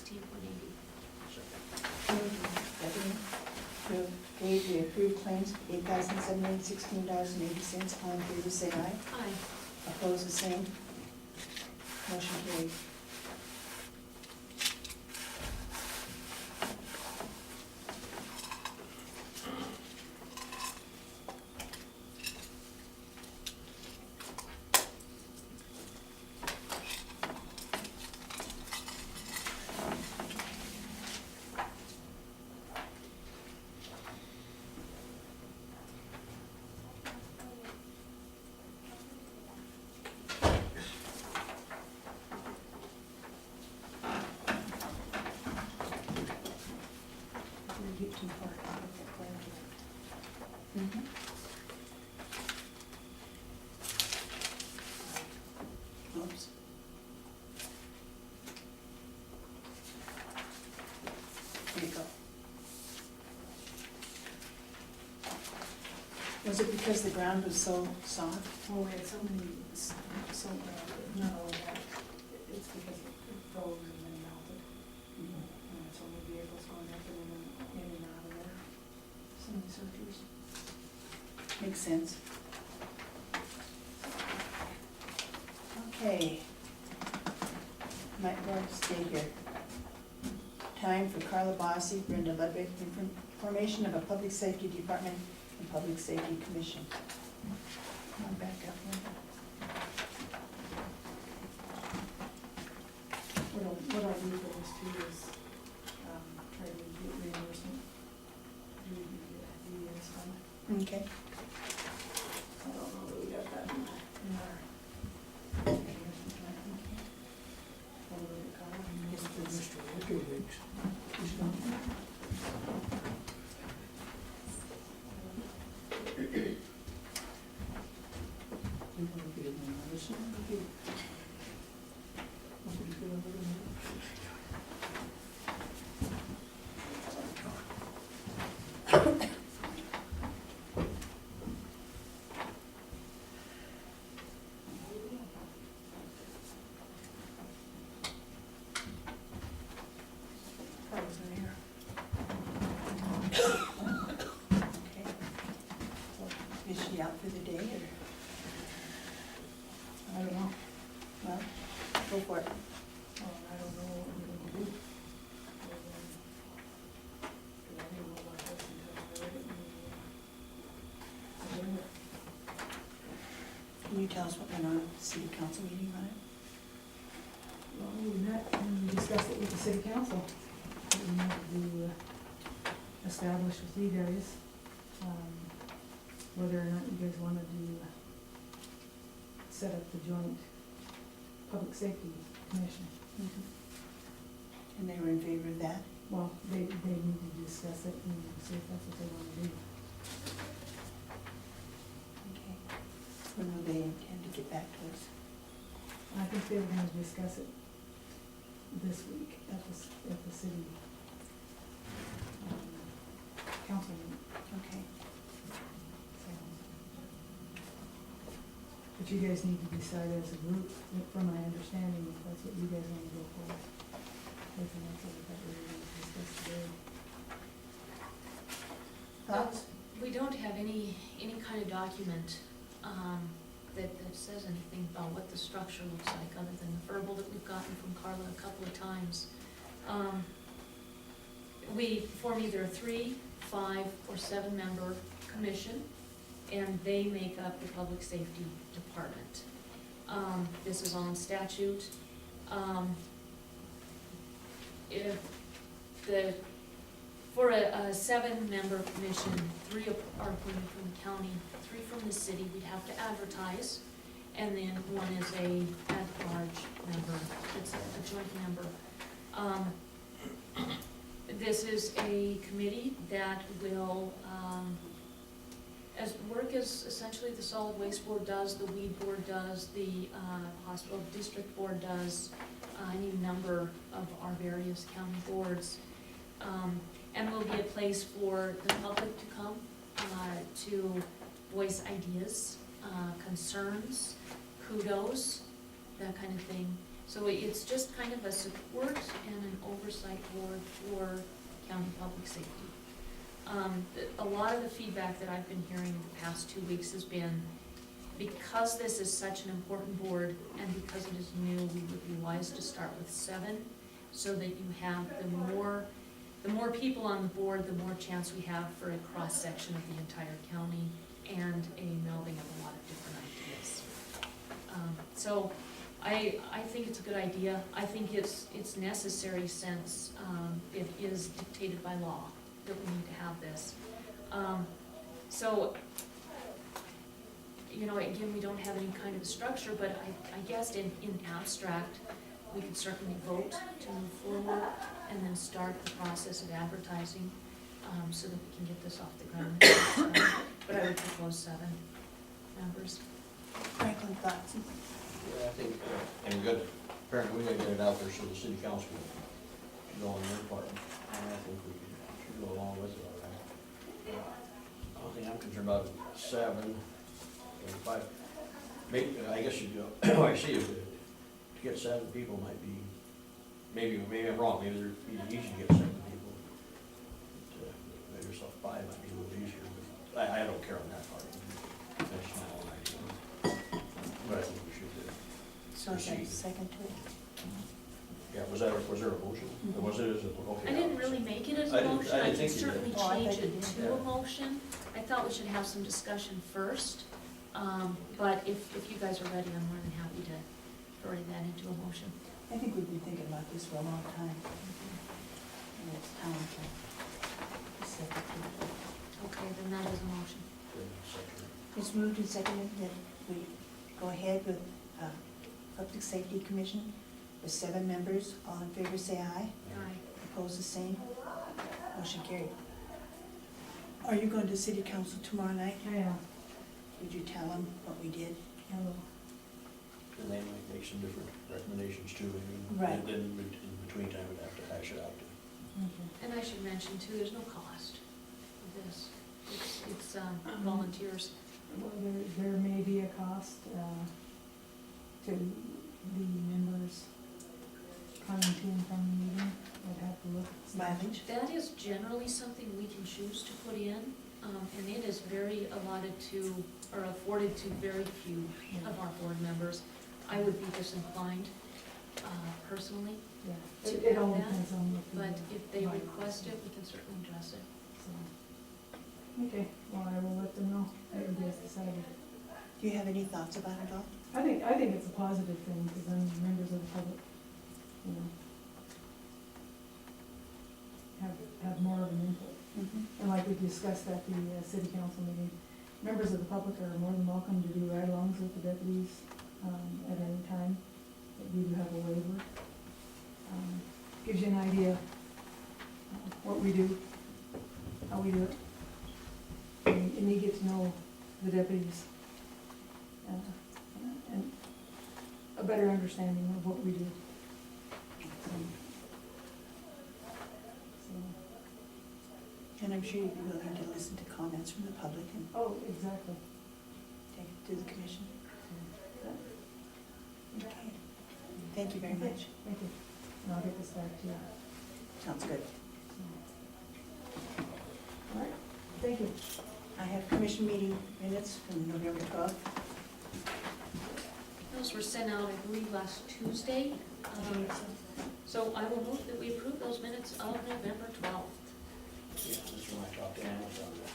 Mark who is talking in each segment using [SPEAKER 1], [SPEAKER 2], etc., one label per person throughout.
[SPEAKER 1] 16.80.
[SPEAKER 2] Stephanie, to pay the approved claims of $8,716.80. All in favor, say aye.
[SPEAKER 1] Aye.
[SPEAKER 2] Opposed, the same. Motion carried. Get too far. Mhm. Oops. There you go. Was it because the ground was so soft?
[SPEAKER 3] Well, we had so many, so, not only that, it's because it froze and then melted. And so many vehicles going up and in and out of there. So many circuits.
[SPEAKER 2] Makes sense. Okay. Might want to stay here. Time for Carla Bossi, Brenda Ludwig, formation of a public safety department and public safety commission. Come on back up, Linda.
[SPEAKER 3] What I do for this too is, try to get reimbursement. Do the DES fund.
[SPEAKER 2] Okay.
[SPEAKER 3] I don't know that we got that in our. What was it called?
[SPEAKER 2] Yes, please.
[SPEAKER 3] Mr. Wickedwicks. Who's gone? We want to get in there, listen, we get. What did you get over there? That was in here.
[SPEAKER 2] Okay. Is she out for the day or?
[SPEAKER 3] I don't know.
[SPEAKER 2] Well, go for it.
[SPEAKER 3] I don't know what we're gonna do. Cause I didn't know about this until I read it in the agenda.
[SPEAKER 2] Can you tell us what went on at the city council meeting on it?
[SPEAKER 3] Well, we met and we discussed it with the city council. What we need to establish with you guys, whether or not you guys wanna do, set up the joint public safety commission.
[SPEAKER 2] And they were in favor of that?
[SPEAKER 3] Well, they need to discuss it and see if that's what they wanna do.
[SPEAKER 2] Okay. When will they intend to get back to us?
[SPEAKER 3] I think they were gonna discuss it this week at the city, council meeting,
[SPEAKER 2] Okay.
[SPEAKER 3] so. But you guys need to decide as a group, from my understanding, if that's what you guys wanna go for. I think that's what we were gonna discuss today.
[SPEAKER 2] Thoughts?
[SPEAKER 1] We don't have any kind of document that says anything about what the structure looks like, other than the verbal that we've gotten from Carla a couple of times. We form either a 3, 5, or 7-member commission, and they make up the public safety department. This is on statute. If for a 7-member commission, 3 are appointed from the county, 3 from the city, we'd have to advertise, and then 1 is a at-large member, it's a joint member. This is a committee that will, work as essentially the solid waste board does, the weed board does, the hospital district board does, any number of our various county boards. And will be a place for the public to come, to voice ideas, concerns, kudos, that kind of thing. So it's just kind of a support and an oversight board for county public safety. A lot of the feedback that I've been hearing the past 2 weeks has been, because this is such an important board and because it is new, we would be wise to start with 7, so that you have the more people on the board, the more chance we have for a cross-section of the entire county and a melding of a lot of different ideas. So I think it's a good idea. I think it's necessary since it is dictated by law that we need to have this. So, you know, again, we don't have any kind of structure, but I guess in abstract, we could certainly vote to move forward and then start the process of advertising, so that we can get this off the ground. But I would propose 7 members.
[SPEAKER 2] Franklin, thoughts?
[SPEAKER 4] Yeah, I think, and good, apparently we gotta get it out there so the city council can go on their part, and I think we should go along with it, all right. The only thing I'm concerned about is 7, and 5, maybe, I guess you do, I see it, to get 7 people might be, maybe I'm wrong, maybe it'd be easy to get 7 people. But, maybe yourself 5 might be a little easier, but I don't care on that part. That's my own idea. But I think we should do it.
[SPEAKER 2] So is that a second to it?
[SPEAKER 4] Yeah, was there a motion? Or was it, okay?
[SPEAKER 1] I didn't really make it as
[SPEAKER 4] I
[SPEAKER 1] a
[SPEAKER 4] didn't-
[SPEAKER 1] motion,
[SPEAKER 4] I
[SPEAKER 1] I
[SPEAKER 4] didn't
[SPEAKER 1] can
[SPEAKER 4] think you did.
[SPEAKER 1] certainly
[SPEAKER 2] Oh, I
[SPEAKER 1] change
[SPEAKER 2] thought you
[SPEAKER 1] it
[SPEAKER 2] did.
[SPEAKER 1] to a motion. I thought we should have some discussion first, but if you guys are ready, I'm more than happy to write that into a motion.
[SPEAKER 2] I think we've been thinking about this for a long time, and it's time to set the people.
[SPEAKER 1] Okay, then that is a motion.
[SPEAKER 2] It's moved and seconded that we go ahead with Public Safety Commission with 7 members. All in favor say aye.
[SPEAKER 1] Aye.
[SPEAKER 2] Opposed the same. Motion carried. Are you going to city council tomorrow night?
[SPEAKER 3] Yeah,
[SPEAKER 2] Would you tell them what we did?
[SPEAKER 3] hello.
[SPEAKER 4] And they might make some different recommendations too, and
[SPEAKER 2] Right.
[SPEAKER 4] then in between time, we'd have to hash it out too.
[SPEAKER 1] And I should mention too, there's no cost of this. It's volunteers.
[SPEAKER 3] Well, there may be a cost to the members coming to and from the meeting. I'd have to look.
[SPEAKER 2] Mileage?
[SPEAKER 1] That is generally something we can choose to put in, and it is very allotted to, or afforded to very few of our board members. I would be disinclined, personally,
[SPEAKER 3] Yeah,
[SPEAKER 1] to
[SPEAKER 3] it
[SPEAKER 1] have
[SPEAKER 3] all
[SPEAKER 1] that,
[SPEAKER 3] depends on what
[SPEAKER 1] but
[SPEAKER 3] the
[SPEAKER 1] if they
[SPEAKER 3] bylaws
[SPEAKER 1] request
[SPEAKER 3] say.
[SPEAKER 1] it, we can certainly address it.
[SPEAKER 3] So, okay, well, I will let them know, everybody has decided.
[SPEAKER 2] Do you have any thoughts about it all?
[SPEAKER 3] I think it's a positive thing, because then members of the public, you know, have more of an input. And like we discussed at the city council meeting, members of the public are more than welcome to do ride-alongs with the deputies at any time. But we do have a waiver. Gives you an idea what we do, how we do it. And you get to know the deputies. And a better understanding of what we do. So,
[SPEAKER 2] And I'm sure you'd be willing to listen to comments from the public and
[SPEAKER 3] oh, exactly.
[SPEAKER 2] take it to the commission.
[SPEAKER 3] Yeah.
[SPEAKER 2] Okay. Thank you very
[SPEAKER 3] Okay,
[SPEAKER 2] much.
[SPEAKER 3] Thank you. And I'll get this back to you.
[SPEAKER 2] Sounds good.
[SPEAKER 3] So. All right, thank you.
[SPEAKER 2] I have commission meeting minutes from November 12th.
[SPEAKER 1] Those were sent out, I believe, last Tuesday. So I will move that we approve those minutes of November 12th.
[SPEAKER 4] Yeah, that's when I talked to Anna about that.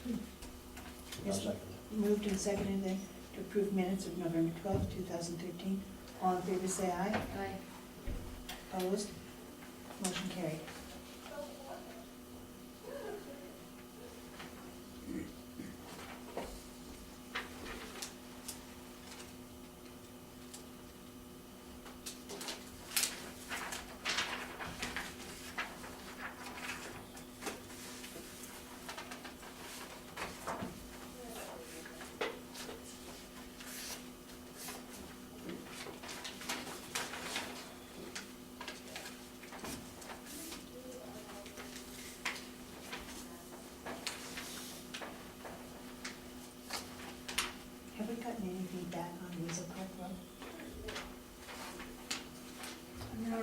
[SPEAKER 4] I'll
[SPEAKER 2] Yes,
[SPEAKER 4] second
[SPEAKER 2] moved and seconded then to approve minutes of November 12th, 2013. All in favor say aye.
[SPEAKER 1] Aye.
[SPEAKER 2] Opposed? Motion carried.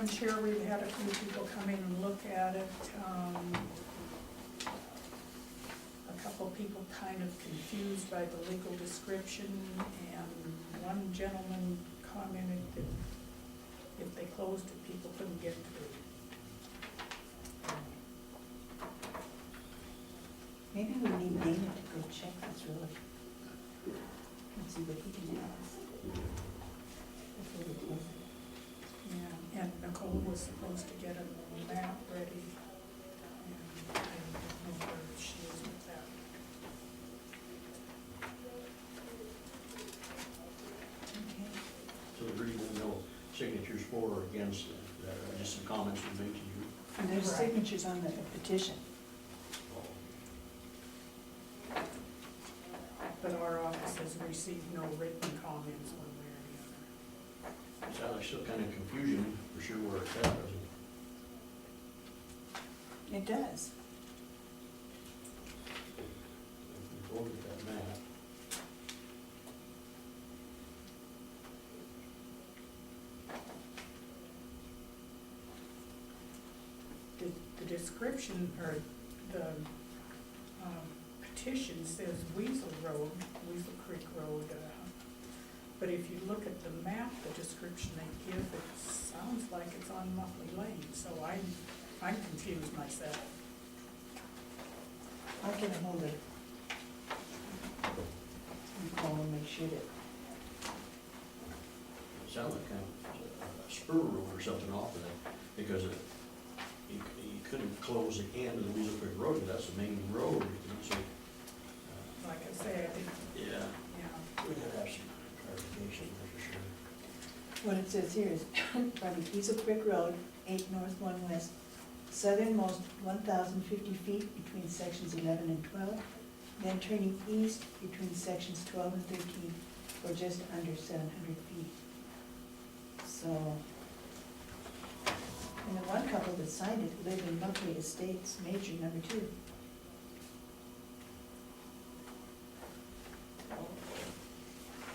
[SPEAKER 3] Madam Chair, we've had a few people come in and look at it. A couple people kind of confused by the legal description, and one gentleman commented that if they closed it, people couldn't get through.
[SPEAKER 2] Maybe we need Dana to go check this road and see what he can tell us before we close it.
[SPEAKER 3] Yeah, and Nicole was supposed to get a map ready, and I don't know where she is with that.
[SPEAKER 2] Okay.
[SPEAKER 4] So there's really no signatures for or against, just some comments we made to you.
[SPEAKER 2] And there's
[SPEAKER 3] Right.
[SPEAKER 2] signatures on the petition.
[SPEAKER 3] But our office has received no written comments one way or the other.
[SPEAKER 4] It sounds like still kind of confusion for sure where it's at, doesn't it?
[SPEAKER 2] It does.
[SPEAKER 4] If we voted that map.
[SPEAKER 3] The description, or the petition says Weasel Road, Weasel Creek Road, but if you look at the map, the description they give, it sounds like it's on Muffley Lane, so I'm confused myself.
[SPEAKER 2] I'll get a hold of Nicole and make sure that,
[SPEAKER 4] It sounded like kind of a spur road or something off of that, because you couldn't close the end of the Weasel Creek Road, that's the main road, so.
[SPEAKER 3] Like I say, I think,
[SPEAKER 4] Yeah,
[SPEAKER 3] yeah,
[SPEAKER 4] we gotta have some clarification there for sure.
[SPEAKER 2] what it says here is, from Easel Creek Road, 8 north, 1 west, southernmost 1,050 feet between sections 11 and 12, then turning east between sections 12 and 13 for just under 700 feet. So, and the one couple that signed it lived in Muffley Estates, Major number 2. I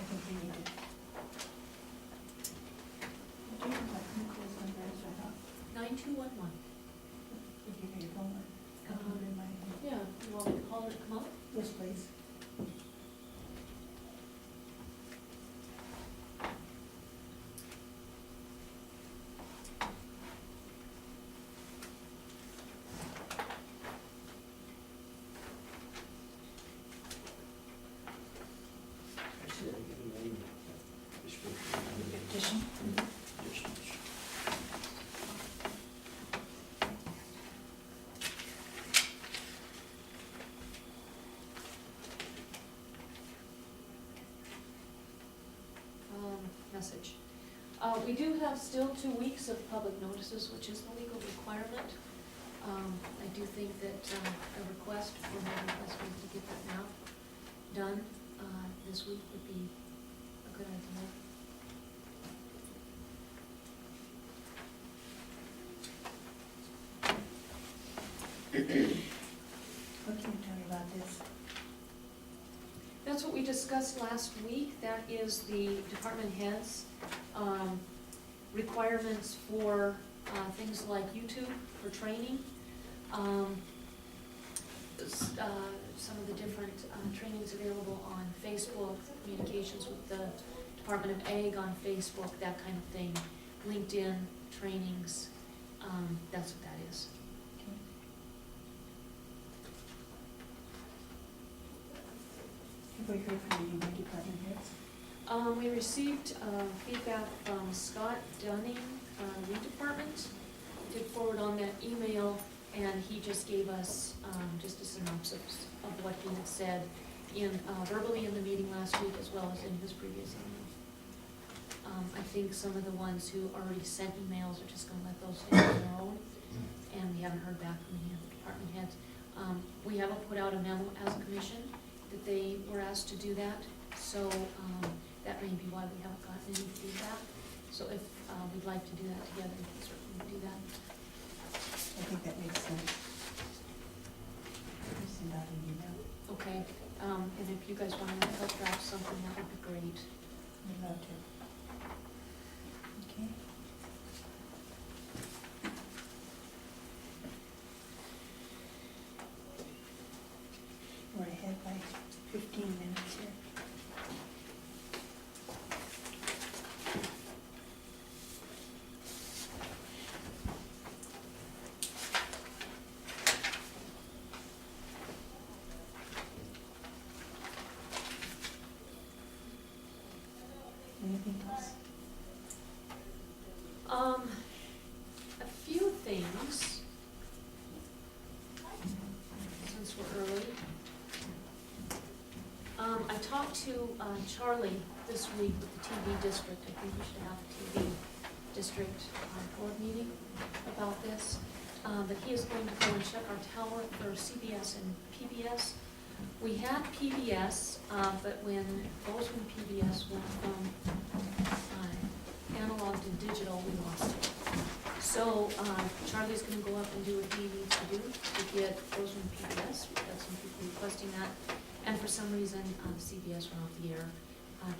[SPEAKER 2] think we need to. Do you know what Nicole's number is right off?
[SPEAKER 1] 9211.
[SPEAKER 2] If you can phone her. I'll put it in my,
[SPEAKER 1] Yeah, you want me to call her to come up?
[SPEAKER 2] yes, please.
[SPEAKER 4] Actually, I'll give you my email description.
[SPEAKER 2] Petition?
[SPEAKER 4] Distance.
[SPEAKER 1] Message. We do have still 2 weeks of public notices, which is the legal requirement. I do think that a request for Madam President to get that map done this week would be a good idea.
[SPEAKER 2] What can you tell me about this?
[SPEAKER 1] That's what we discussed last week. That is the department heads' requirements for things like YouTube for training. Some of the different trainings available on Facebook, communications with the Department of Ag on Facebook, that kind of thing. LinkedIn trainings, that's what that is.
[SPEAKER 2] Okay. Have we heard from any of the department heads?
[SPEAKER 1] We received feedback from Scott Dunning, Weed Department. Did forward on that email, and he just gave us just a synopsis of what he had said verbally in the meeting last week, as well as in his previous email. I think some of the ones who already sent emails are just gonna let those stand on their own, and we haven't heard back from any of the department heads. We haven't put out a memo as a commission that they were asked to do that, so that may be why we haven't gotten any feedback. So if we'd like to do that together, we can certainly do that.
[SPEAKER 2] I think that makes sense. I'll send out an email.
[SPEAKER 1] Okay, and if you guys want to help draft something, that would be great.
[SPEAKER 2] We'd love to. Okay. Anything else?
[SPEAKER 1] A few things, since we're early. I talked to Charlie this week with the TV district. I think we should have a TV district board meeting about this. But he is going to go and check our tower for CBS and PBS. We had PBS, but when Bozeman PBS went from analog to digital, we lost it. So Charlie's gonna go up and do what he needs to do to get Bozeman PBS. We've got some people requesting that. And for some reason, CBS went off the air.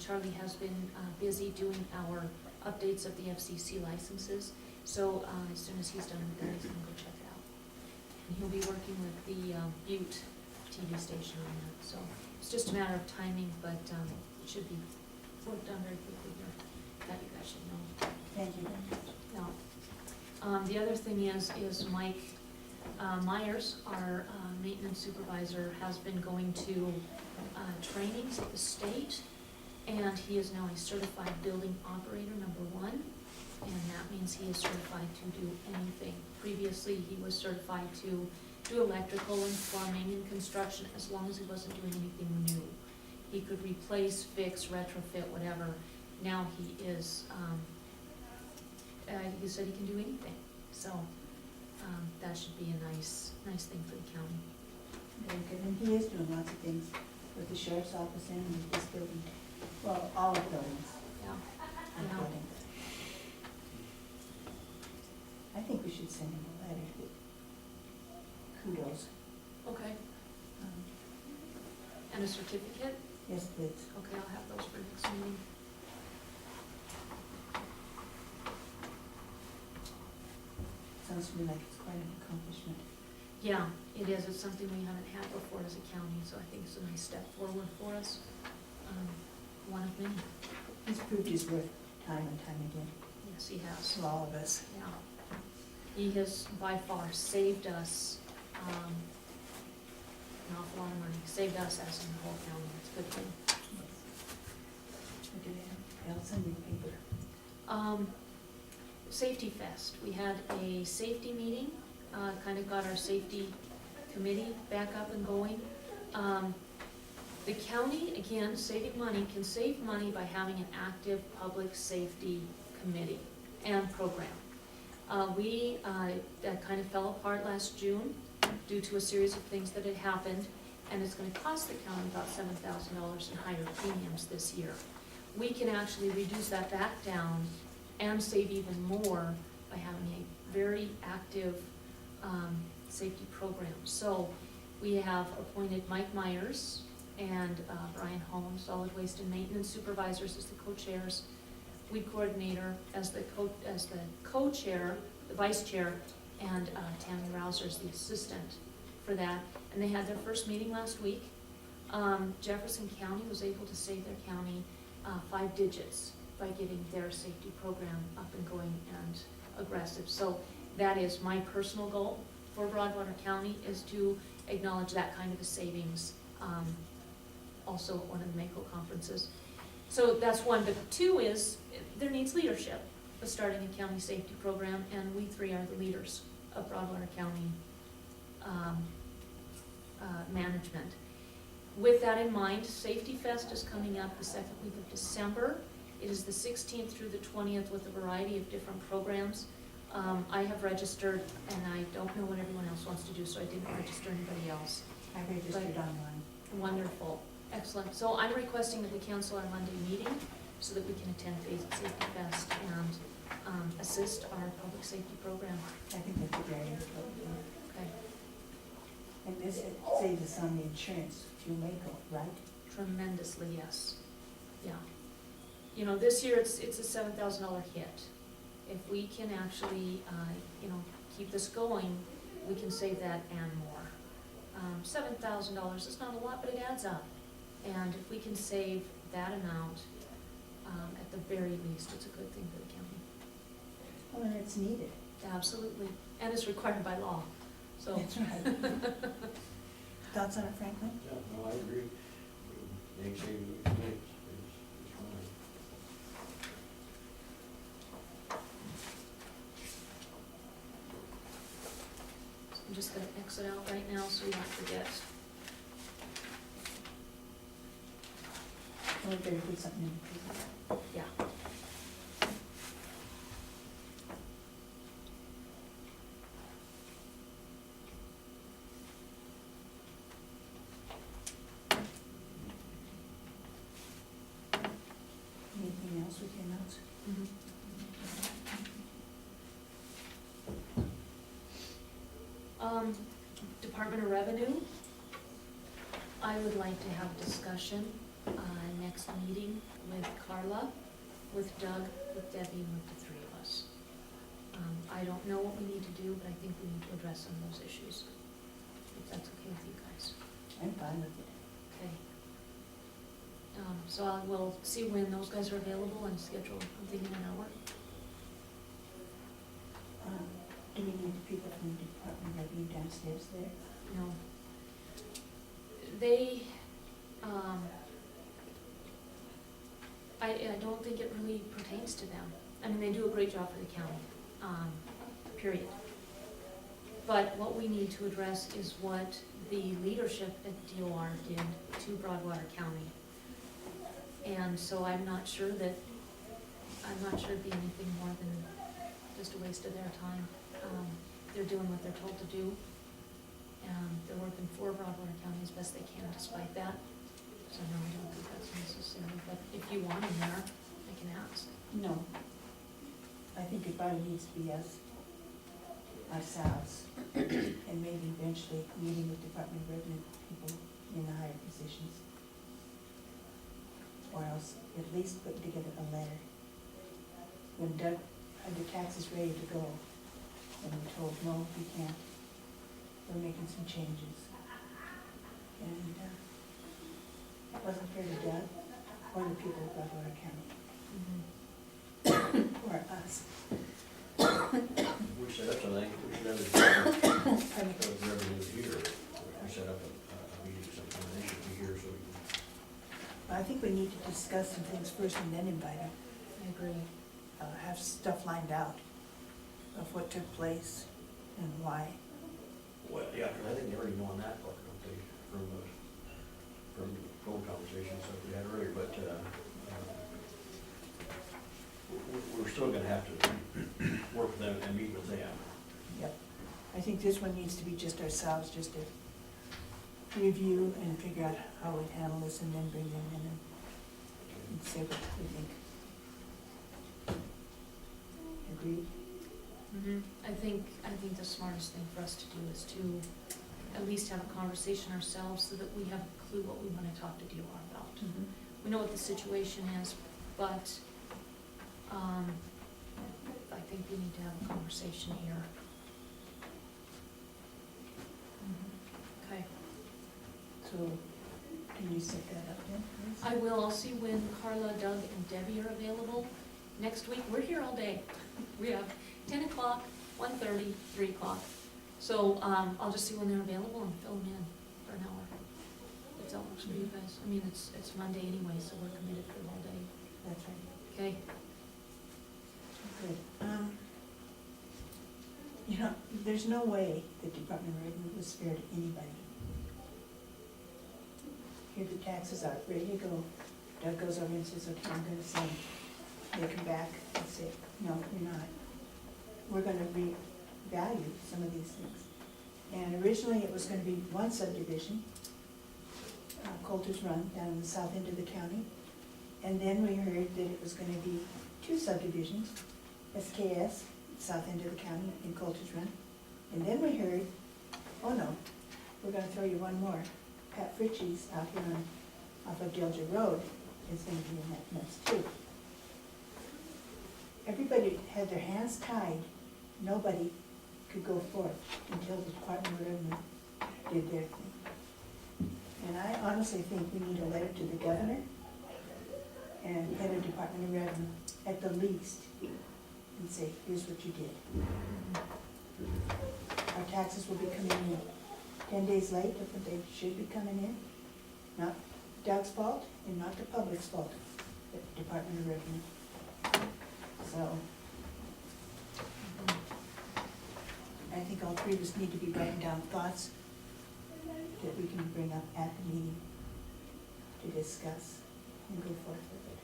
[SPEAKER 1] Charlie has been busy doing our updates of the FCC licenses. So as soon as he's done with that, he's gonna go check it out. And he'll be working with the Butte TV station on that. So it's just a matter of timing, but it should be worked done very quickly here. That you guys should know.
[SPEAKER 2] Thank you very much.
[SPEAKER 1] Now, the other thing is Mike Myers, our maintenance supervisor, has been going to trainings at the state, and he is now a certified building operator #1, and that means he is certified to do anything. Previously, he was certified to do electrical and plumbing and construction as long as he wasn't doing anything new. He could replace, fix, retrofit, whatever. Now he is, he said he can do anything. So that should be a nice thing for the county.
[SPEAKER 2] Very good, and he is doing lots of things with the sheriff's office and with this building. Well, all the buildings.
[SPEAKER 1] Yeah.
[SPEAKER 2] All
[SPEAKER 1] Yeah.
[SPEAKER 2] buildings. I think we should send him a letter. Kudos.
[SPEAKER 1] Okay.
[SPEAKER 2] Um,
[SPEAKER 1] And a certificate?
[SPEAKER 2] Yes, please.
[SPEAKER 1] Okay, I'll have those for next meeting.
[SPEAKER 2] Sounds to me like it's quite an accomplishment.
[SPEAKER 1] Yeah, it is. It's something we haven't had before as a county, so I think it's a nice step forward for us. One of many.
[SPEAKER 2] He's proved his worth time and time again
[SPEAKER 1] Yes, he has.
[SPEAKER 2] to all of us.
[SPEAKER 1] Yeah. He has by far saved us an awful lot of money. Saved us as in the whole county. It's a good thing.
[SPEAKER 2] Look at him, else in your paper.
[SPEAKER 1] Safety Fest. We had a safety meeting, kind of got our safety committee back up and going. The county, again, saving money, can save money by having an active public safety committee and program. That kind of fell apart last June due to a series of things that had happened, and it's gonna cost the county about $7,000 in higher premiums this year. We can actually reduce that back down and save even more by having a very active safety program. So we have appointed Mike Myers and Brian Holmes, solid waste and maintenance supervisors, as the co-chairs, weed coordinator as the co-chair, the vice chair, and Tammy Rouser as the assistant for that. And they had their first meeting last week. Jefferson County was able to save their county 5 digits by getting their safety program up and going and aggressive. So that is my personal goal for Broadwater County, is to acknowledge that kind of a savings, also at one of the MACO conferences. So that's one, but 2 is, there needs leadership of starting a county safety program, and we 3 are the leaders of Broadwater County management. With that in mind, Safety Fest is coming up the 2nd week of December. It is the 16th through the 20th with a variety of different programs. I have registered, and I don't know what everyone else wants to do, so I didn't register anybody else.
[SPEAKER 2] I registered online.
[SPEAKER 1] Wonderful, excellent. So I'm requesting that we cancel our Monday meeting so that we can attend Safety Fest and assist our public safety program.
[SPEAKER 2] I think that's a very important thing.
[SPEAKER 1] Okay,
[SPEAKER 2] And this saves us on the insurance through MACO, right?
[SPEAKER 1] tremendously, yes. Yeah. You know, this year it's a $7,000 hit. If we can actually, keep this going, we can save that and more. $7,000 is not a lot, but it adds up. And if we can save that amount, at the very least, it's a good thing for the county.
[SPEAKER 2] Well, and it's needed.
[SPEAKER 1] Absolutely. And it's required by law, so.
[SPEAKER 2] That's right. Thoughts on it, Franklin?
[SPEAKER 4] Yeah, no, I agree. Big saving is fine.
[SPEAKER 1] just gonna exit out right now so we don't forget.
[SPEAKER 2] We better put something in the paper.
[SPEAKER 1] Yeah.
[SPEAKER 2] Anything else with your notes?
[SPEAKER 1] Department of Revenue, I would like to have discussion, next meeting with Carla, with Doug, with Debbie, and with the three of us. I don't know what we need to do, but I think we need to address some of those issues, if that's okay with you guys.
[SPEAKER 2] I'm fine with it.
[SPEAKER 1] Okay. So I will see when those guys are available and schedule, I'm thinking an hour.
[SPEAKER 2] Do we need the people from the Department of Revenue downstairs there?
[SPEAKER 1] No. They, I don't think it really pertains to them. I mean, they do a great job for the county, period. But what we need to address is what the leadership at DOR did to Broadwater County. And so I'm not sure it'd be anything more than just a waste of their time. They're doing what they're told to do. They're working for Broadwater County as best they can despite that. So no, I don't think that's necessary, but if you want them there, I can ask.
[SPEAKER 2] No. I think it probably needs to be us, ourselves, and maybe eventually meeting with Department of Revenue people in the higher positions. Or else at least put together a letter. When Doug had the taxes ready to go, and we told, no, we can't, we're making some changes. And it wasn't fair to Doug or the people of Broadwater County, or us.
[SPEAKER 4] We set up something, we should have a
[SPEAKER 2] I mean,
[SPEAKER 4] revenue here, we set up a meeting sometime, they should be here so we can.
[SPEAKER 2] I think we need to discuss some things first and then invite them.
[SPEAKER 1] I agree.
[SPEAKER 2] Have stuff lined out of what took place and why.
[SPEAKER 4] Well, yeah, 'cause I think they already know on that part, don't they, from phone conversations that we had earlier, but, we're still gonna have to work with them and meet with them.
[SPEAKER 2] Yep. I think this one needs to be just ourselves, just to review and figure out how we handle this and then bring them in and say what we think. Agreed?
[SPEAKER 1] I think the smartest thing for us to do is to at least have a conversation ourselves so that we have a clue what we wanna talk to DOR about. We know what the situation is, but, I think we need to have a conversation here. Okay,
[SPEAKER 2] So, can you set that up then, please?
[SPEAKER 1] I will, I'll see when Carla, Doug, and Debbie are available. Next week, we're here all day. We have 10 o'clock, 1:30, 3 o'clock. So, I'll just see when they're available and fill them in for an hour. If that works for you guys. I mean, it's Monday anyway, so we're committed for the whole day.
[SPEAKER 2] That's right.
[SPEAKER 1] Okay?
[SPEAKER 2] Good. You know, there's no way the Department of Revenue was fair to anybody. Here the taxes are, ready to go. Doug goes over and says, okay, I'm gonna send. They come back and say, no, you're not. We're gonna revalue some of these things. And originally it was gonna be one subdivision, Coulter's Run, down in the south end of the county. And then we heard that it was gonna be two subdivisions, SKS, south end of the county, in Coulter's Run. And then we heard, oh no, we're gonna throw you one more. Pat Fritchie's out here off of Delger Road is gonna be in that mess too. Everybody had their hands tied. Nobody could go forth until the Department of Revenue did their thing. And I honestly think we need a letter to the governor and head of Department of Revenue, at the least, and say, here's what you did. Our taxes will be coming in 10 days late of what they should be coming in. Not Doug's fault and not the public's fault, the Department of Revenue. So, I think think all three of us need to be writing down thoughts that we can bring up at the meeting to discuss and go forth with it.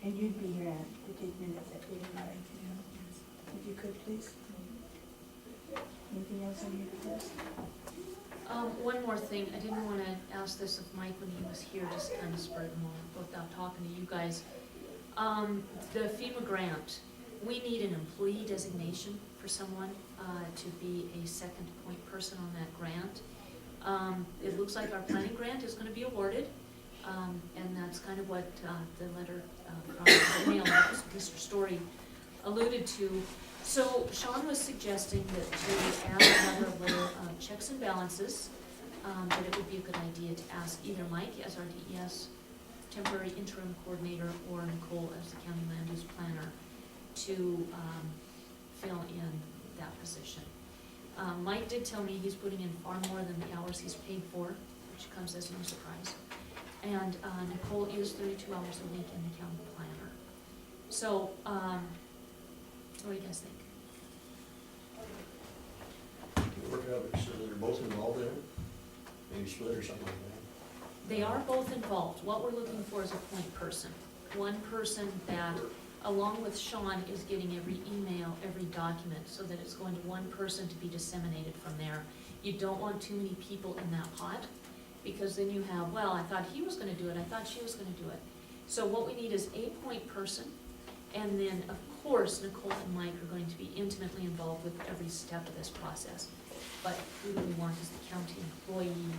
[SPEAKER 2] And you'd be here to take minutes at the meeting, if you could, please. Anything else on your list?
[SPEAKER 1] One more thing, I didn't wanna ask this of Mike when he was here, just kind of spurred him on without talking to you guys. The FEMA grant, we need an employee designation for someone, to be a second point person on that grant. It looks like our planning grant is gonna be awarded, and that's kind of what, the letter, from the mail, that Mr. Story alluded to. So Sean was suggesting that to add another layer of checks and balances, that it would be a good idea to ask either Mike as our DES temporary interim coordinator or Nicole as the county land use planner to fill in that position. Mike did tell me he's putting in far more than the hours he's paid for, which comes as no surprise. And Nicole is 32 hours a week in the county planner. So, what do you guys think?
[SPEAKER 4] Can we work it out so that they're both involved in it? Maybe split or something like that?
[SPEAKER 1] They are both involved. What we're looking for is a point person. One person that, along with Sean, is getting every email, every document, so that it's going to one person to be disseminated from there. You don't want too many people in that pot, because then you have, well, I thought he was gonna do it, I thought she was gonna do it. So what we need is a point person, and then, of course, Nicole and Mike are going to be intimately involved with every step of this process. But who do we want as the county employee?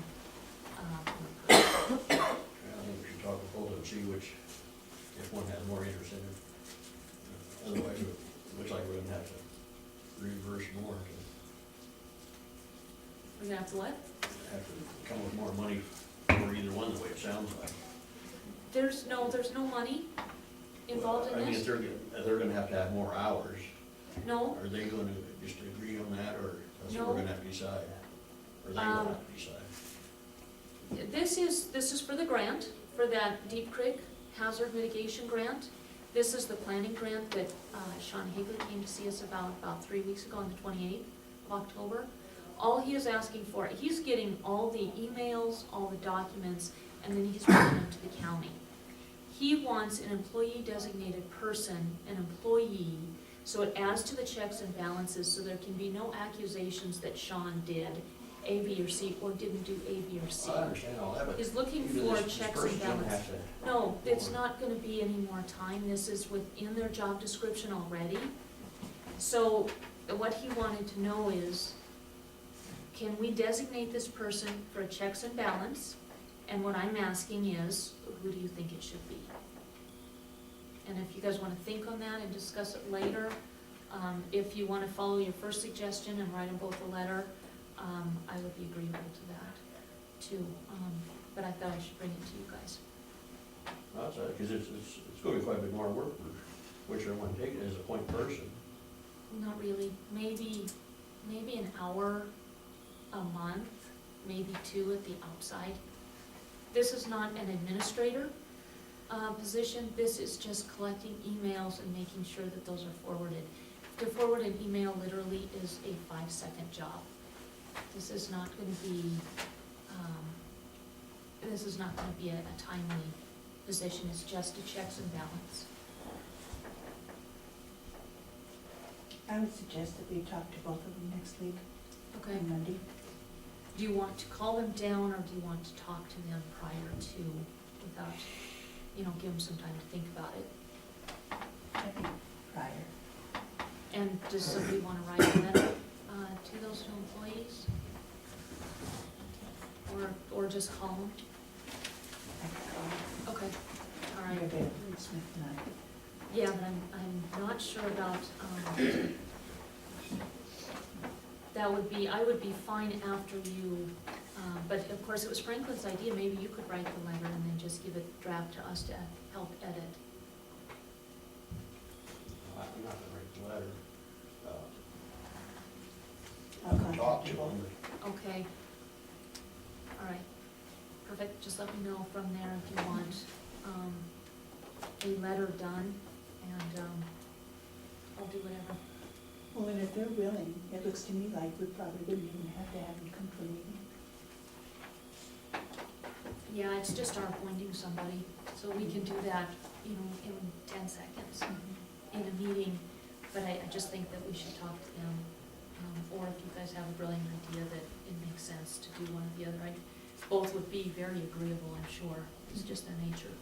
[SPEAKER 4] Yeah, I think we should talk with both of them, see which, if one has more interest in it. Otherwise, it looks like we're gonna have to reverse more, to
[SPEAKER 1] We're gonna have to what?
[SPEAKER 4] have to come with more money for either one, the way it sounds like.
[SPEAKER 1] There's no money involved
[SPEAKER 4] I
[SPEAKER 1] in
[SPEAKER 4] mean, if
[SPEAKER 1] this?
[SPEAKER 4] they're gonna have to have more hours,
[SPEAKER 1] No,
[SPEAKER 4] are they gonna just agree on that, or that's what
[SPEAKER 1] No.
[SPEAKER 4] we're gonna have to decide? Or they gonna have to decide?
[SPEAKER 1] this is for the grant, for that Deep Creek Hazard Mitigation Grant. This is the planning grant that Sean Higley came to see us about 3 weeks ago on the 28th of October. All he is asking for, he's getting all the emails, all the documents, and then he's bringing them to the county. He wants an employee designated person, an employee, so it adds to the checks and balances, so there can be no accusations that Sean did A, B, or C, or didn't do A, B, or C.
[SPEAKER 4] I understand all that, but
[SPEAKER 1] He's looking
[SPEAKER 4] either
[SPEAKER 1] for
[SPEAKER 4] this
[SPEAKER 1] checks and
[SPEAKER 4] person's gonna
[SPEAKER 1] balances.
[SPEAKER 4] have to.
[SPEAKER 1] No, it's not gonna be any more time, this is within their job description already. So, what he wanted to know is, can we designate this person for a checks and balance? And what I'm asking is, who do you think it should be? And if you guys wanna think on that and discuss it later, if you wanna follow your first suggestion and write them both a letter, I would be agreeable to that too. But I thought I should bring it to you guys.
[SPEAKER 4] That's it, because it's gonna be quite a bit more work for whichever one take it as a point person.
[SPEAKER 1] Not really, maybe an hour a month, maybe 2 at the outside. This is not an administrator position, this is just collecting emails and making sure that those are forwarded. To forward an email literally is a 5-second job. This is not gonna be, a timely position, it's just a checks and balance.
[SPEAKER 2] I would suggest that we talk to both of them next week,
[SPEAKER 1] Okay.
[SPEAKER 2] on Monday.
[SPEAKER 1] Do you want to call them down, or do you want to talk to them prior to, without, give them some time to think about it?
[SPEAKER 2] I think prior.
[SPEAKER 1] And does somebody want to write a letter to those two employees? Or just call them?
[SPEAKER 2] I could call.
[SPEAKER 1] Okay, all
[SPEAKER 2] You're
[SPEAKER 1] right.
[SPEAKER 2] available, Smith and I.
[SPEAKER 1] Yeah, but I'm not sure about, I would be fine after you, but of course, it was Franklin's idea, maybe you could write the letter and then just give it draft to us to help edit.
[SPEAKER 4] I'm not gonna write the letter.
[SPEAKER 2] I'll
[SPEAKER 4] I can talk
[SPEAKER 2] contact
[SPEAKER 4] to
[SPEAKER 2] you both.
[SPEAKER 4] them,
[SPEAKER 1] Okay. All right, perfect, just let me know from there if you want a letter done. and, I'll do whatever.
[SPEAKER 2] Well, and if they're willing, it looks to me like we probably wouldn't even have to have them come to a meeting.
[SPEAKER 1] Yeah, it's just our appointing somebody, so we can do that, in 10 seconds in a meeting, but I just think that we should talk to them. Or if you guys have a brilliant idea that it makes sense to do one or the other, both would be very agreeable, I'm sure, it's just their nature.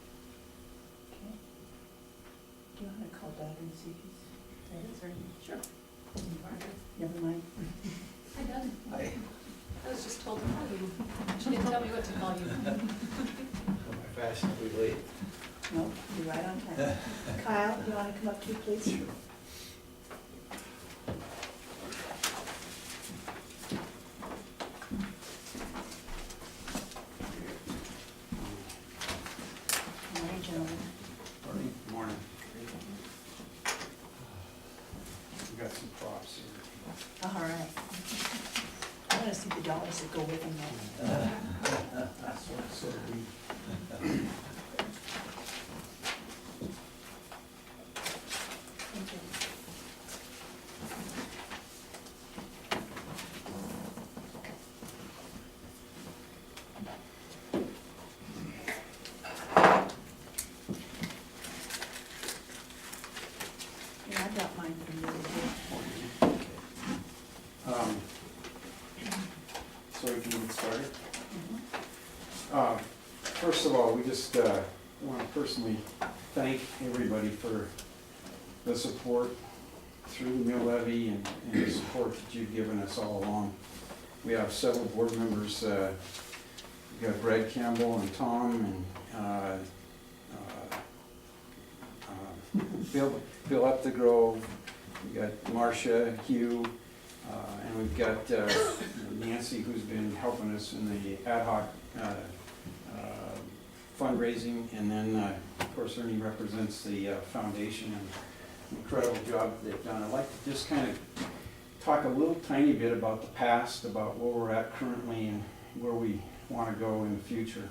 [SPEAKER 2] Okay. Do you want to call Doug and see if he's there?
[SPEAKER 1] Sure.
[SPEAKER 2] Never mind.
[SPEAKER 1] Hi, Doug.
[SPEAKER 5] Hi.
[SPEAKER 1] I was just told to call you. She didn't tell me what to call you.
[SPEAKER 5] Am I fashionably late?
[SPEAKER 2] No, you're right on time. Kyle, you want to come up too, please?
[SPEAKER 5] Sure.
[SPEAKER 2] Morning, gentlemen.
[SPEAKER 5] Morning. Morning. We got some props here.
[SPEAKER 2] All right. I want to see the dollars that go with them though.
[SPEAKER 5] So we,
[SPEAKER 2] Thank you. Yeah, I got mine from the other day.
[SPEAKER 5] um, so we can get started.
[SPEAKER 2] Mhm.
[SPEAKER 5] First of all, we just want to personally thank everybody for the support through the mill levy and the support that you've given us all along. We have several board members, we've got Brad Campbell and Tom and Bill Upthegrove, we've got Marcia, Hugh, and we've got Nancy, who's been helping us in the ad hoc fundraising, and then, of course, Ernie represents the foundation and incredible job that they've done. I'd like to just kind of talk a little tiny bit about the past, about where we're at currently and where we want to go in the future.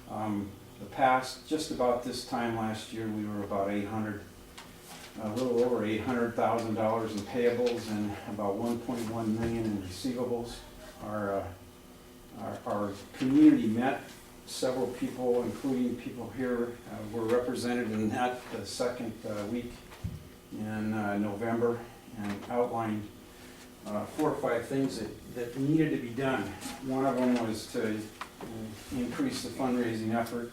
[SPEAKER 5] The past, just about this time last year, we were about a little over $800,000 in payables and about 1.1 million in receivables. Our community met. Several people, including people here, were represented in that the second week in November, and outlined 4 or 5 things that needed to be done. One of them was to increase the fundraising effort,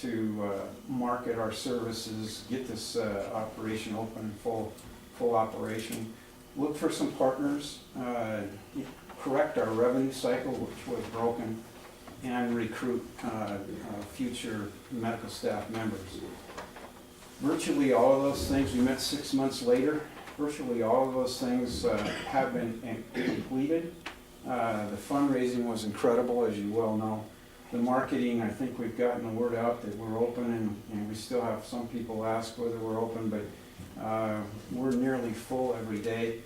[SPEAKER 5] to market our services, get this operation open, full operation. Look for some partners, correct our revenue cycle, which was broken, and recruit future medical staff members. Virtually all of those things, we met 6 months later, virtually all of those things have been completed. The fundraising was incredible, as you well know. The marketing, I think we've gotten the word out that we're open, and we still have some people ask whether we're open, but we're nearly full every day.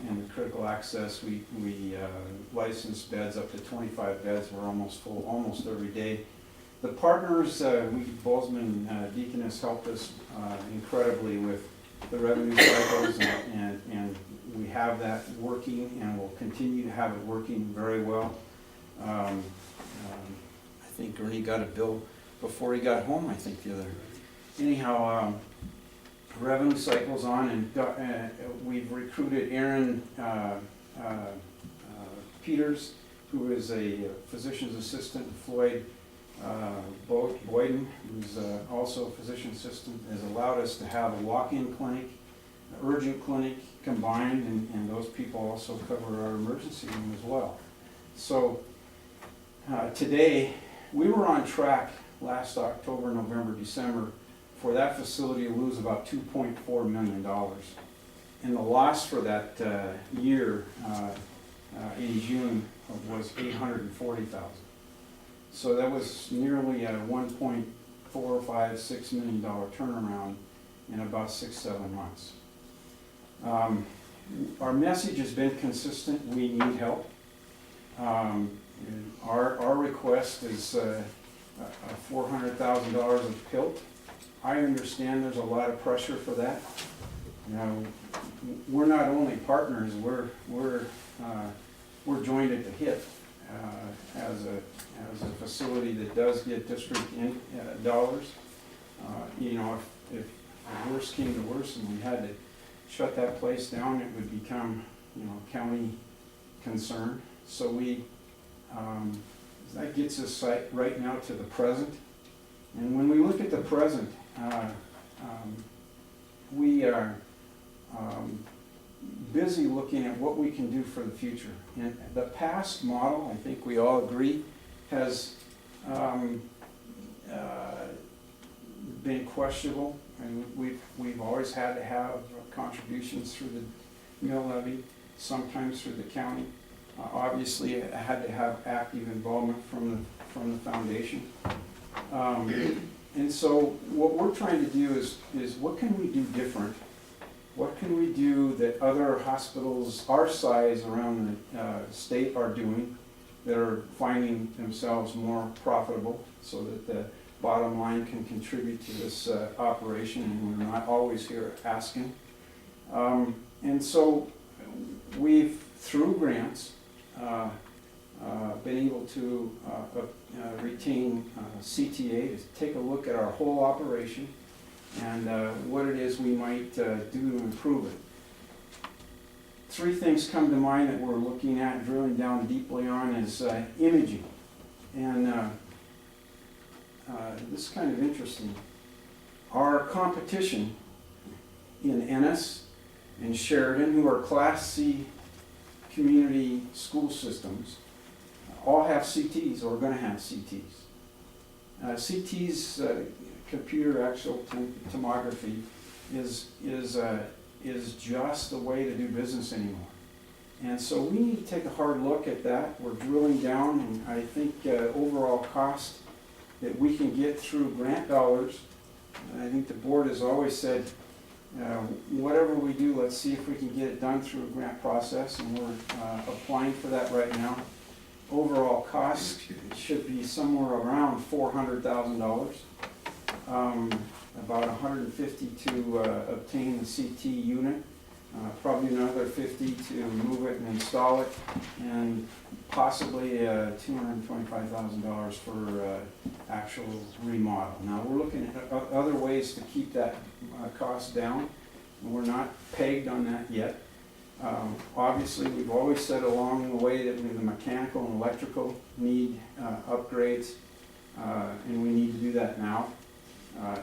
[SPEAKER 5] In the critical access, we license beds up to 25 beds. We're almost full almost every day. The partners, Bozeman Deaconess helped us incredibly with the revenue cycles, and we have that working, and we'll continue to have it working very well. I think Ernie got a bill before he got home, I think, the other. Anyhow, revenue cycles on, and we've recruited Aaron Peters, who is a physician's assistant. Floyd Boyden, who's also a physician assistant, has allowed us to have a walk-in clinic, an urgent clinic combined, and those people also cover our emergency room as well. So today, we were on track last October, November, December for that facility to lose about $2.4 million. And the loss for that year in June was $840,000. So that was nearly a $1.456 million turnaround in about 6-7 months. Our message has been consistent: we need help. Our request is $400,000 of PILT I understand there's a lot of pressure for that. You know, we're not only partners, we're joined at the hip as a facility that does get district dollars. You know, if the worst came to worst and we had to shut that place down, it would become, you know, county concern. So that gets us right now to the present. And when we look at the present, we are busy looking at what we can do for the future. And the past model, I think we all agree, has been questionable. And we've always had to have contributions through the mill levy, sometimes through the county. Obviously, it had to have active involvement from the foundation. And so what we're trying to do is what can we do different? What can we do that other hospitals our size around the state are doing that are finding themselves more profitable so that the bottom line can contribute to this operation, and we're not always here asking. And so we've, through grants, been able to retain CTA to take a look at our whole operation and what it is we might do to improve it. Three things come to mind that we're looking at, drilling down deeply on, is imaging. And this is kind of interesting. Our competition in Ennis and Sheridan, who are Class C community school systems, all have CTs or are going to have CTs. CTs, computer axial tomography, is just the way to do business anymore. And so we need to take a hard look at that. We're drilling down, and I think overall cost that we can get through grant dollars. I think the board has always said, whatever we do, let's see if we can get it done through a grant process, and we're applying for that right now. Overall cost should be somewhere around $400,000. About $150 to obtain the CT unit, probably another $50 to move it and install it, and possibly $225,000 for actual remodel. Now we're looking at other ways to keep that cost down. We're not pegged on that yet. Obviously, we've always said along the way that the mechanical and electrical need upgrades, and we need to do that now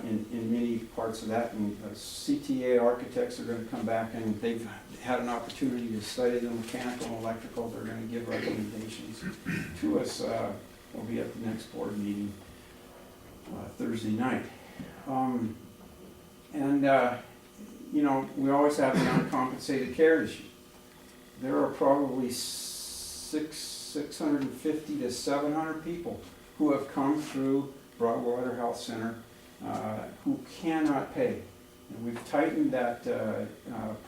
[SPEAKER 5] in many parts of that. And CTA architects are going to come back, and they've had an opportunity to study the mechanical and electrical. They're going to give recommendations to us. We'll be at the next board meeting Thursday night. You know, we always have the uncompensated care issue. There are probably 650 to 700 people who have come through Broadwater Health Center who cannot pay. And we've tightened that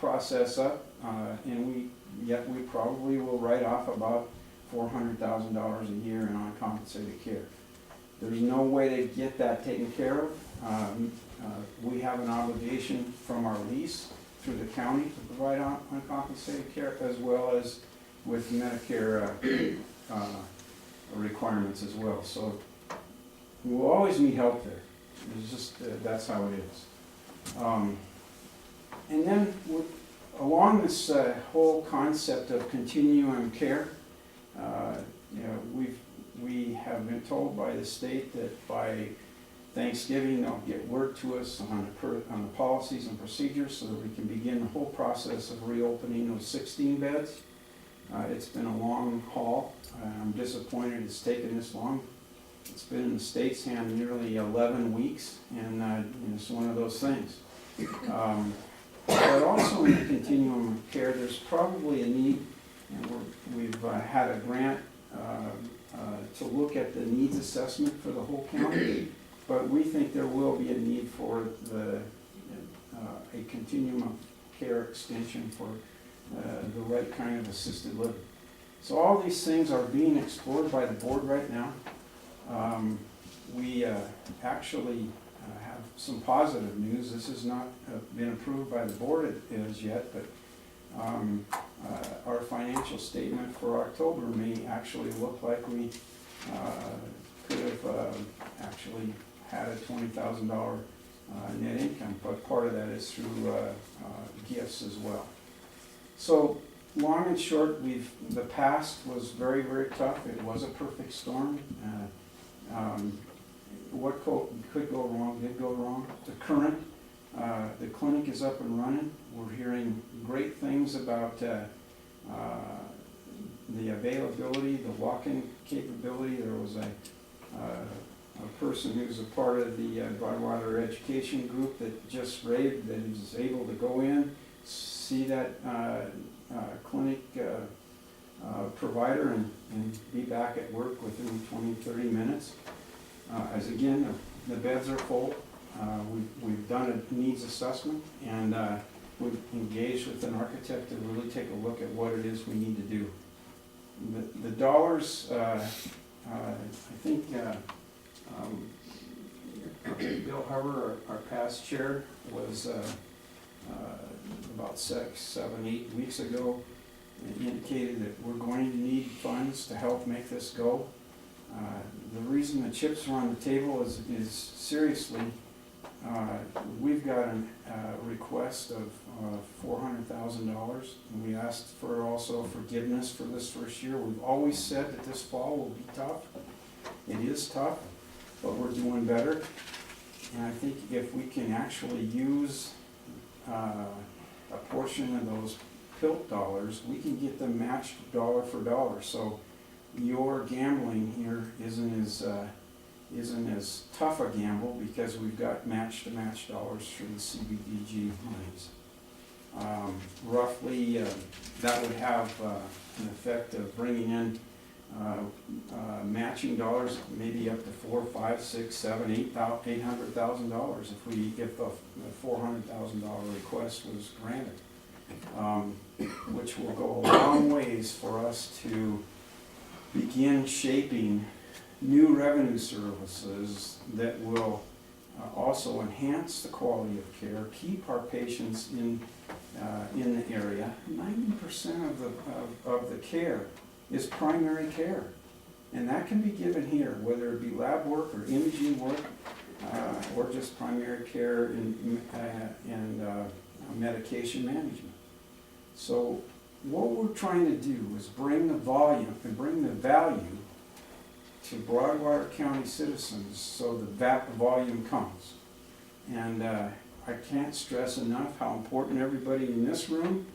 [SPEAKER 5] process up, and yet we probably will write off about $400,000 a year in uncompensated care. There's no way to get that taken care of. We have an obligation from our lease through the county to provide uncompensated care, as well as with Medicare requirements as well. So we'll always need help there. It's just that's how it is. And then along this whole concept of continuum care, you know, we have been told by the state that by Thanksgiving they'll get word to us on the policies and procedures so that we can begin the whole process of reopening those 16 beds. It's been a long haul. I'm disappointed it's taken this long. It's been in the state's hand nearly 11 weeks, and it's one of those things. But also in the continuum of care, there's probably a need, and we've had a grant to look at the needs assessment for the whole county, but we think there will be a need for a continuum of care extension for the right kind of assisted living. So all these things are being explored by the board right now. We actually have some positive news. This has not been approved by the board as yet, but our financial statement for October may actually look like we could have actually had a $20,000 net income, but part of that is through gifts as well. So long and short, the past was very, very tough. It was a perfect storm. What could go wrong did go wrong. The current, the clinic is up and running. We're hearing great things about the availability, the walk-in capability. There was a person who's a part of the Broadwater education group that just raved that he was able to go in, see that clinic provider and be back at work within 20-30 minutes. As again, the beds are full. We've done a needs assessment, and we've engaged with an architect to really take a look at what it is we need to do. The dollars, I think Bill Huber, our past chair, was about 6, 7, 8 weeks ago, indicated that we're going to need funds to help make this go. The reason the chips are on the table is seriously, we've got a request of $400,000. We asked for also forgiveness for this first year. We've always said that this fall will be tough. It is tough, but we're doing better. And I think if we can actually use a portion of those PILT dollars, we can get them matched dollar for dollar. So your gambling here isn't as tough a gamble because we've got match-to-match dollars through the CBDG monies. Roughly, that would have an effect of bringing in matching dollars, maybe up to $400,000, $500,000, $600,000, $700,000, $800,000 if the $400,000 request was granted, which will go a long ways for us to begin shaping new revenue services that will also enhance the quality of care, keep our patients in the area. 90% of the care is primary care, and that can be given here, whether it be lab work or imaging work, or just primary care and medication management. So what we're trying to do is bring the volume and bring the value to Broadwater County citizens so that volume comes. And I can't stress enough how important everybody in this room,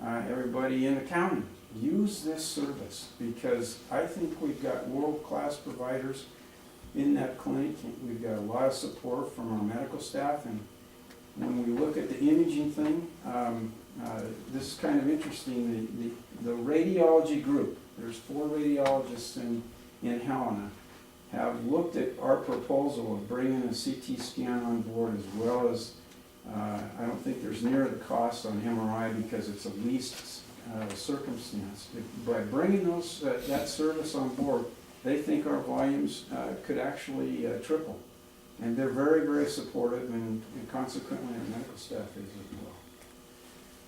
[SPEAKER 5] everybody in the county, use this service, because I think we've got world-class providers in that clinic. We've got a lot of support from our medical staff, and when we look at the imaging thing, this is kind of interesting. The radiology group, there's 4 radiologists in Helena, have looked at our proposal of bringing a CT scan on board, as well as, I don't think there's near the cost on MRI because it's a leased circumstance. By bringing that service on board, they think our volumes could actually triple. And they're very, very supportive, and consequently our medical staff is as well.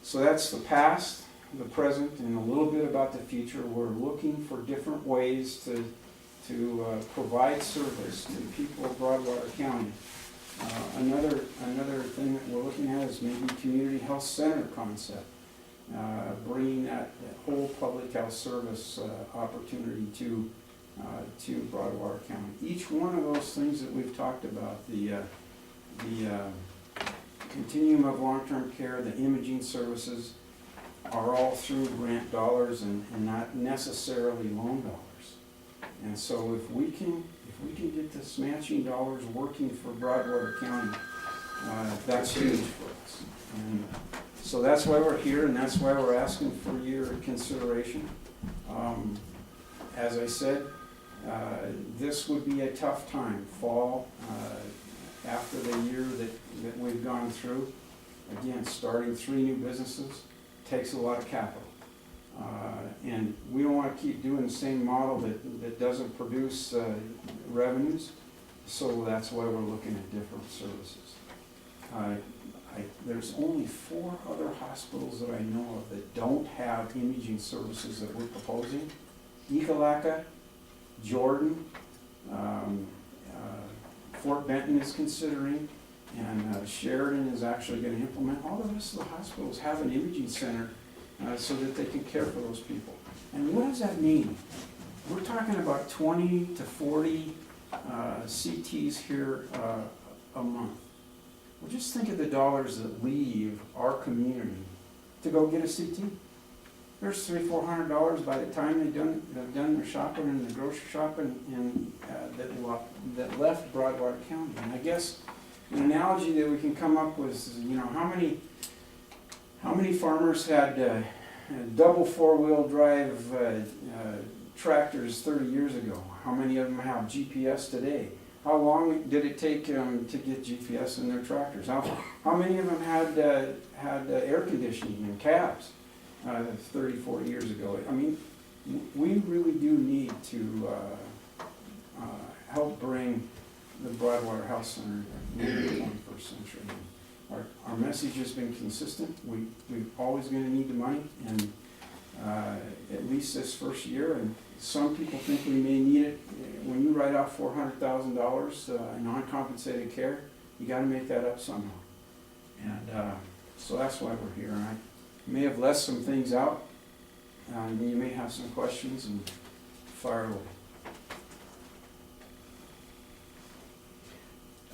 [SPEAKER 5] So that's the past, the present, and a little bit about the future. We're looking for different ways to provide service to people of Broadwater County. Another thing that we're looking at is maybe community health center concept, bringing that whole public health service opportunity to Broadwater County. Each one of those things that we've talked about, the continuum of long-term care, the imaging services, are all through grant dollars and not necessarily loan dollars. And so if we can get this matching dollars working for Broadwater County, that's huge for us. And so that's why we're here, and that's why we're asking for your consideration. As I said, this would be a tough time, fall, after the year that we've gone through. Again, starting 3 new businesses takes a lot of capital. And we don't want to keep doing the same model that doesn't produce revenues. So that's why we're looking at different services. There's only 4 other hospitals that I know of that don't have imaging services that we're proposing. Ekalaka, Jordan, Fort Benton is considering, and Sheridan is actually gonna implement. All the rest of the hospitals have an imaging center so that they can care for those people. And what does that mean? We're talking about 20 to 40 CTs here a month. Well, just think of the dollars that leave our community to go get a CT. There's $300-400 by the time they've done their shopping in the grocery shopping and that left Broadwater County. And I guess an analogy that we can come up with is, you know, how many farmers had double 4-wheel drive tractors 30 years ago? How many of them have GPS today? How long did it take to get GPS in their tractors? How many of them had air conditioning in cabs 30, 40 years ago? I mean, we really do need to help bring the Broadwater Health Center into the 21st century. Our message has been consistent. We're always going to need the money, and at least this first year, and some people think we may need it. When you write off $400,000 in uncompensated care, you got to make that up somehow. And so that's why we're here. I may have left some things out, and you may have some questions, and fire away.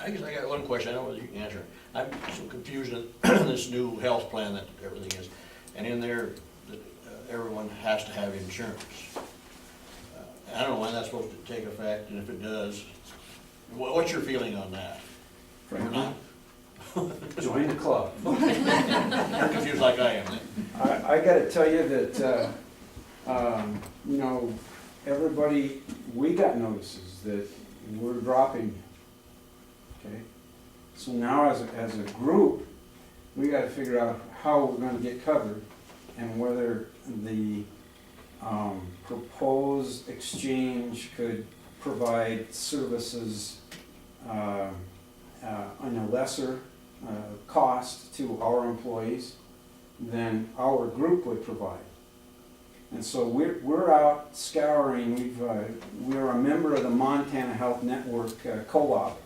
[SPEAKER 4] I guess I got one question, I don't know whether you can answer. I'm so confused in this new health plan that everything is, and in there, that everyone has to have insurance. I don't know when that's supposed to take effect, and if it does, what's your feeling on that?
[SPEAKER 5] Frankly, join the club.
[SPEAKER 4] You're confused like I am then.
[SPEAKER 5] I got to tell you that, you know, everybody, we got notices that we're dropping. Okay, so now as a group, we got to figure out how we're going to get covered and whether the proposed exchange could provide services on a lesser cost to our employees than our group would provide. And so we're out scouring. We're a member of the Montana Health Network co-op,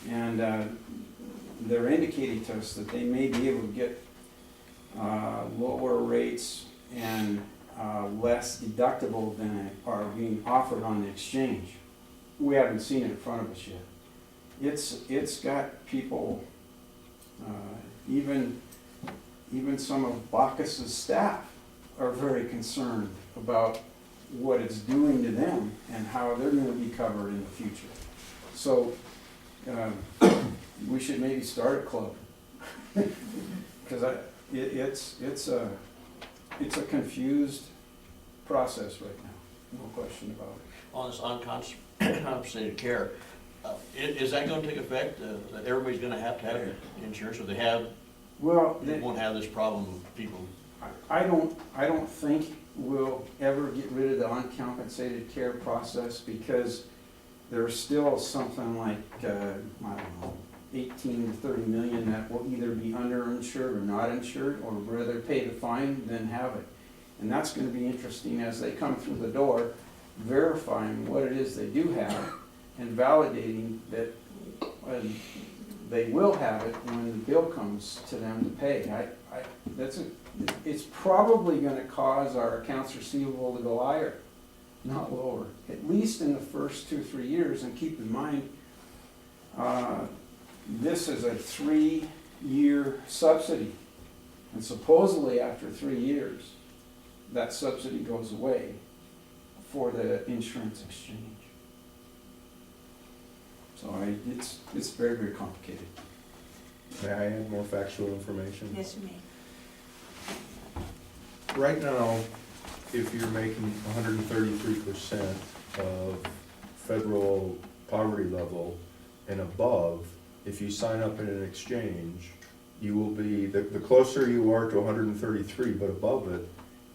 [SPEAKER 5] and they're indicating to us that they may be able to get lower rates and less deductible than are being offered on the exchange. We haven't seen it in front of us yet. It's got people, even some of Bacchus's staff are very concerned about what it's doing to them and how they're going to be covered in the future. So we should maybe start a club, because it's a confused process right now, no question about it.
[SPEAKER 4] On this uncompensated care, is that going to take effect, that everybody's going to have insurance, or they have,
[SPEAKER 5] Well,
[SPEAKER 4] they won't have this problem of people?
[SPEAKER 5] I don't think we'll ever get rid of the uncompensated care process, because there's still something like, I don't know, 18 to 30 million that will either be underinsured or not insured, or rather pay the fine than have it. And that's going to be interesting as they come through the door, verifying what it is they do have and validating that they will have it when the bill comes to them to pay. It's probably going to cause our accounts receivable to go higher, not lower, at least in the first 2-3 years. And keep in mind, this is a 3-year subsidy, and supposedly after 3 years, that subsidy goes away for the insurance exchange. So it's very, very complicated.
[SPEAKER 6] May I add more factual information?
[SPEAKER 2] Yes, you may.
[SPEAKER 6] Right now, if you're making 133% of federal poverty level and above, if you sign up in an exchange, you will be, the closer you are to 133 but above it,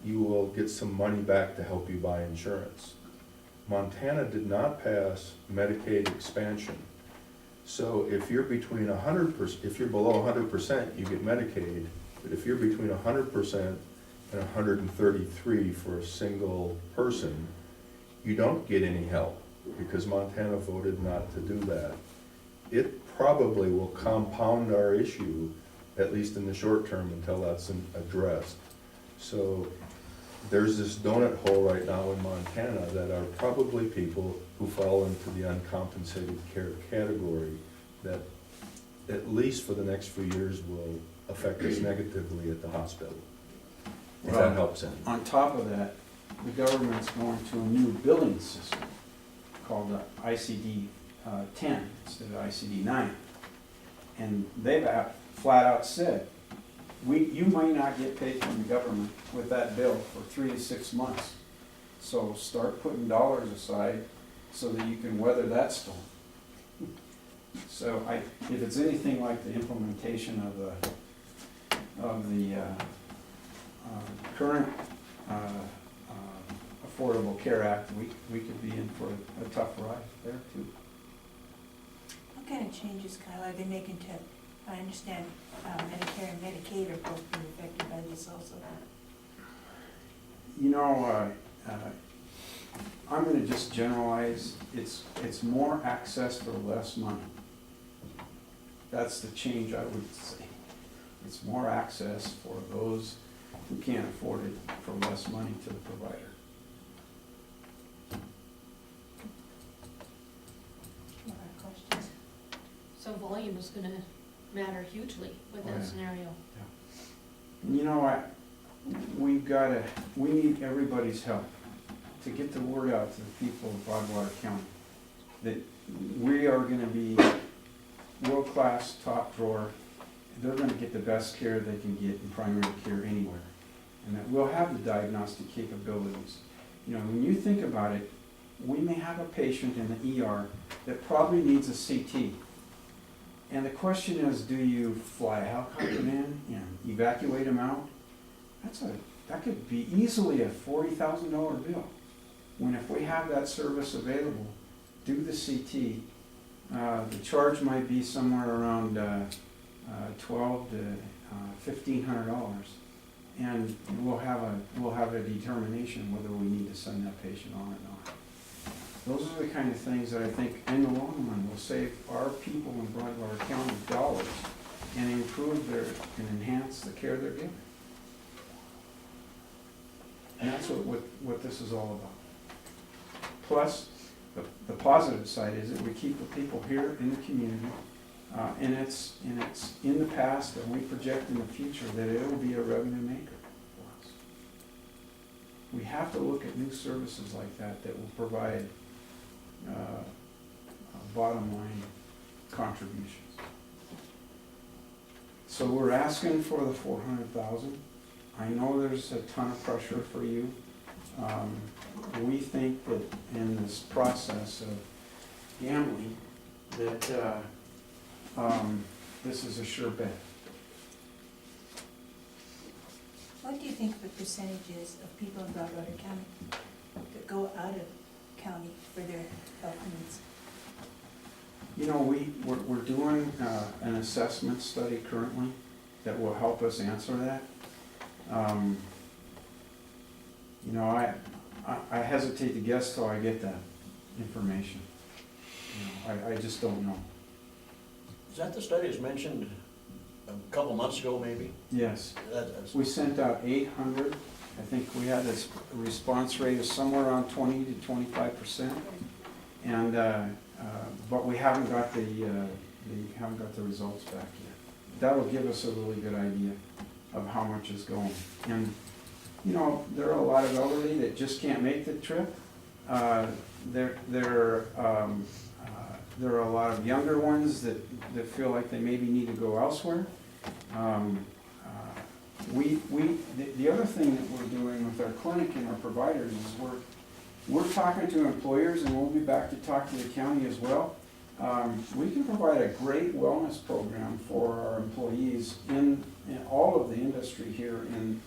[SPEAKER 6] you will get some money back to help you buy insurance. Montana did not pass Medicaid expansion, So if you're between 100%, if you're below 100%, you get Medicaid, but if you're between 100% and 133 for a single person, you don't get any help, because Montana voted not to do that. It probably will compound our issue, at least in the short term, until that's addressed. So there's this donut hole right now in Montana that are probably people who fall into the uncompensated care category that, at least for the next few years, will affect us negatively at the hospital. If that helps any.
[SPEAKER 5] On top of that, the government's going to a new billing system called ICD 10 instead of ICD 9. And they've flat out said, you might not get paid from the government with that bill for 3 to 6 months. So start putting dollars aside so that you can weather that storm. So if it's anything like the implementation of the current Affordable Care Act, we could be in for a tough ride there too.
[SPEAKER 2] What kind of changes, Kyle, are they making to, I understand Medicare and Medicaid are both being affected by this also.
[SPEAKER 5] You know, I'm gonna just generalize, it's more access for less money. That's the change I would say. It's more access for those who can't afford it for less money to the provider.
[SPEAKER 2] What are questions?
[SPEAKER 1] So volume is gonna matter hugely with
[SPEAKER 5] Oh, yeah.
[SPEAKER 1] that scenario.
[SPEAKER 5] And you know what, we need everybody's help to get the word out to the people of Broadwater County that we are gonna be world-class, top drawer. They're gonna get the best care they can get in primary care anywhere. And that we'll have the diagnostic capabilities. You know, when you think about it, we may have a patient in the ER that probably needs a CT. And the question is, do you fly a helicopter in and evacuate them out? That could be easily a $40,000 bill. When if we have that service available, do the CT, the charge might be somewhere around $1,200 to $1,500, and we'll have a determination whether we need to send that patient on or not. Those are the kind of things that I think in the long run will save our people in Broadwater County dollars and improve and enhance the care they're given. And that's what this is all about. Plus, the positive side is that we keep the people here in the community, and it's in the past, and we project in the future that it will be a revenue maker for us. We have to look at new services like that will provide bottom line contributions. So we're asking for the 400,000. I know there's a ton of pressure for you. We think that in this process of gambling, that this is a sure bet.
[SPEAKER 2] What do you think the percentage is of people in Broadwater County that go out of county for their health needs?
[SPEAKER 5] You know, we're doing an assessment study currently that will help us answer that. You know, I hesitate to guess till I get that information. You know, I just don't know.
[SPEAKER 4] Is that the study that's mentioned a couple months ago, maybe?
[SPEAKER 5] Yes,
[SPEAKER 4] That's,
[SPEAKER 5] we sent out 800. I think we had a response rate of somewhere around 20 to 25%, and but we haven't got the results back yet. That will give us a really good idea of how much is going. And you know, there are a lot of elderly that just can't make the trip. There are a lot of younger ones that feel like they maybe need to go elsewhere. The other thing that we're doing with our clinic and our providers is we're talking to employers, and we'll be back to talk to the county as well. We can provide a great wellness program for our employees in all of the industry here in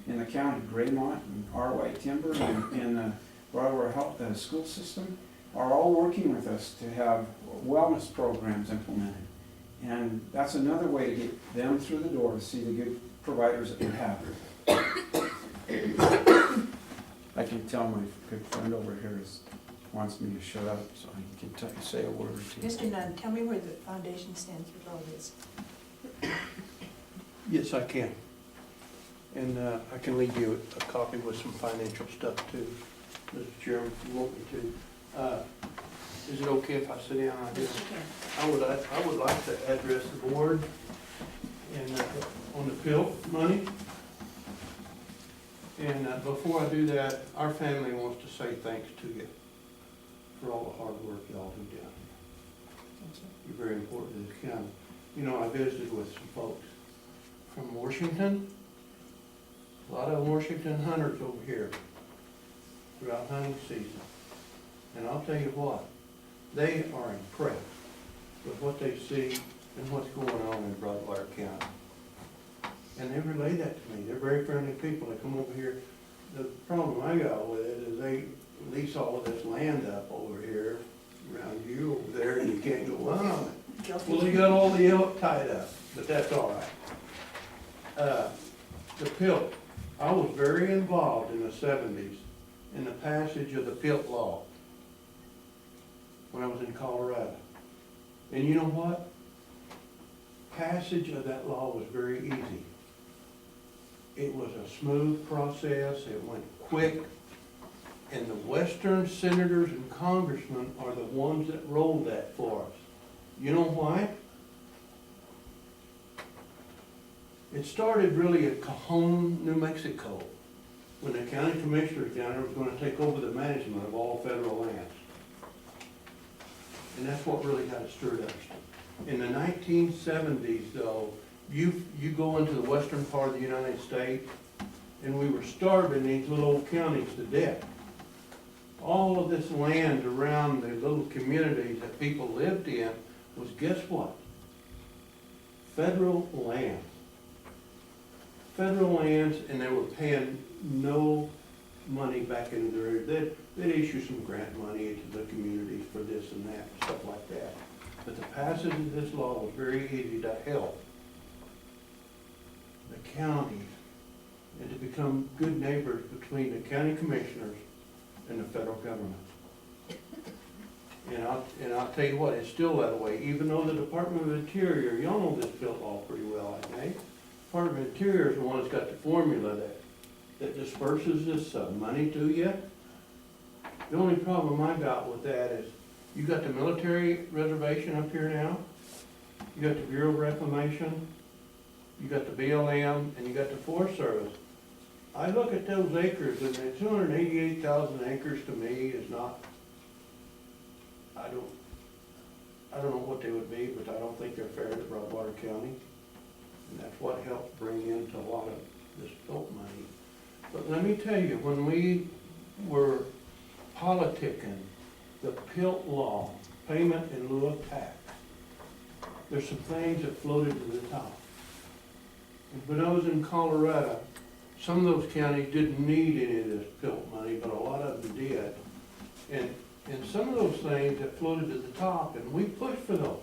[SPEAKER 5] the county, Graymont and RY Timber and the Broadwater Health School System. are all working with us to have wellness programs implemented. And that's another way to get them through the door to see the good providers that we have. I can tell my good friend over here wants me to shut up, so I can say a word or two.
[SPEAKER 2] Mr. Nunn, tell me where the foundation stands with all this.
[SPEAKER 7] Yes, I can. And I can leave you a copy with some financial stuff too, Mr. Chairman, if you want me to. Is it okay if I sit down right here?
[SPEAKER 2] Yes, you can.
[SPEAKER 7] I would like to address the board and on the PIL money. And before I do that, our family wants to say thanks to you for all the hard work y'all do down here. You're very important to the county. You know, I visited with some folks from Washington. A lot of Washington hunters over here throughout hunting season. And I'll tell you what, they are impressed with what they see and what's going on in Broadwater County. And they relay that to me. They're very friendly people. They come over here. The problem I got with it is they lease all of this land up over here, around you over there, and you can't go on it.
[SPEAKER 2] Guilty.
[SPEAKER 7] Well, they got all the elk tied up, but that's all right. The PILT, I was very involved in the 70s in the passage of the PILT law when I was in Colorado. And you know what? Passage of that law was very easy. It was a smooth process, it went quick, and the Western senators and congressmen are the ones that rolled that for us. You know why? It started really at Cajon, New Mexico, when the county commissioners down there was gonna take over the management of all federal lands. And that's what really got it stirred up. In the 1970s, though, you go into the western part of the United States, and we were starving these little old counties to death. All of this land around the little communities that people lived in was, guess what? Federal land. Federal lands, and they were paying no money back into their, they'd issue some grant money into the communities for this and that, and stuff like that. But the passage of this law was very easy to help the counties and to become good neighbors between the county commissioners and the federal government. And I'll tell you what, it's still that way, even though the Department of Interior, y'all know this bill law pretty well, I think. Department of Interior is the one that's got the formula that disperses this money to you. The only problem I got with that is, you got the military reservation up here now, you got the Bureau of Reclamation, you got the BLM, and you got the Forest Service. I look at those acres, and the 288,000 acres to me is not, I don't know what they would be, but I don't think they're fair to Broadwater County. And that's what helped bring into a lot of this PILT money. But let me tell you, when we were politicking the PILT law, payment in lieu of tax, there's some things that floated to the top. And when I was in Colorado, some of those counties didn't need any of this PILT money, but a lot of them did. And some of those things that floated to the top, and we pushed for those,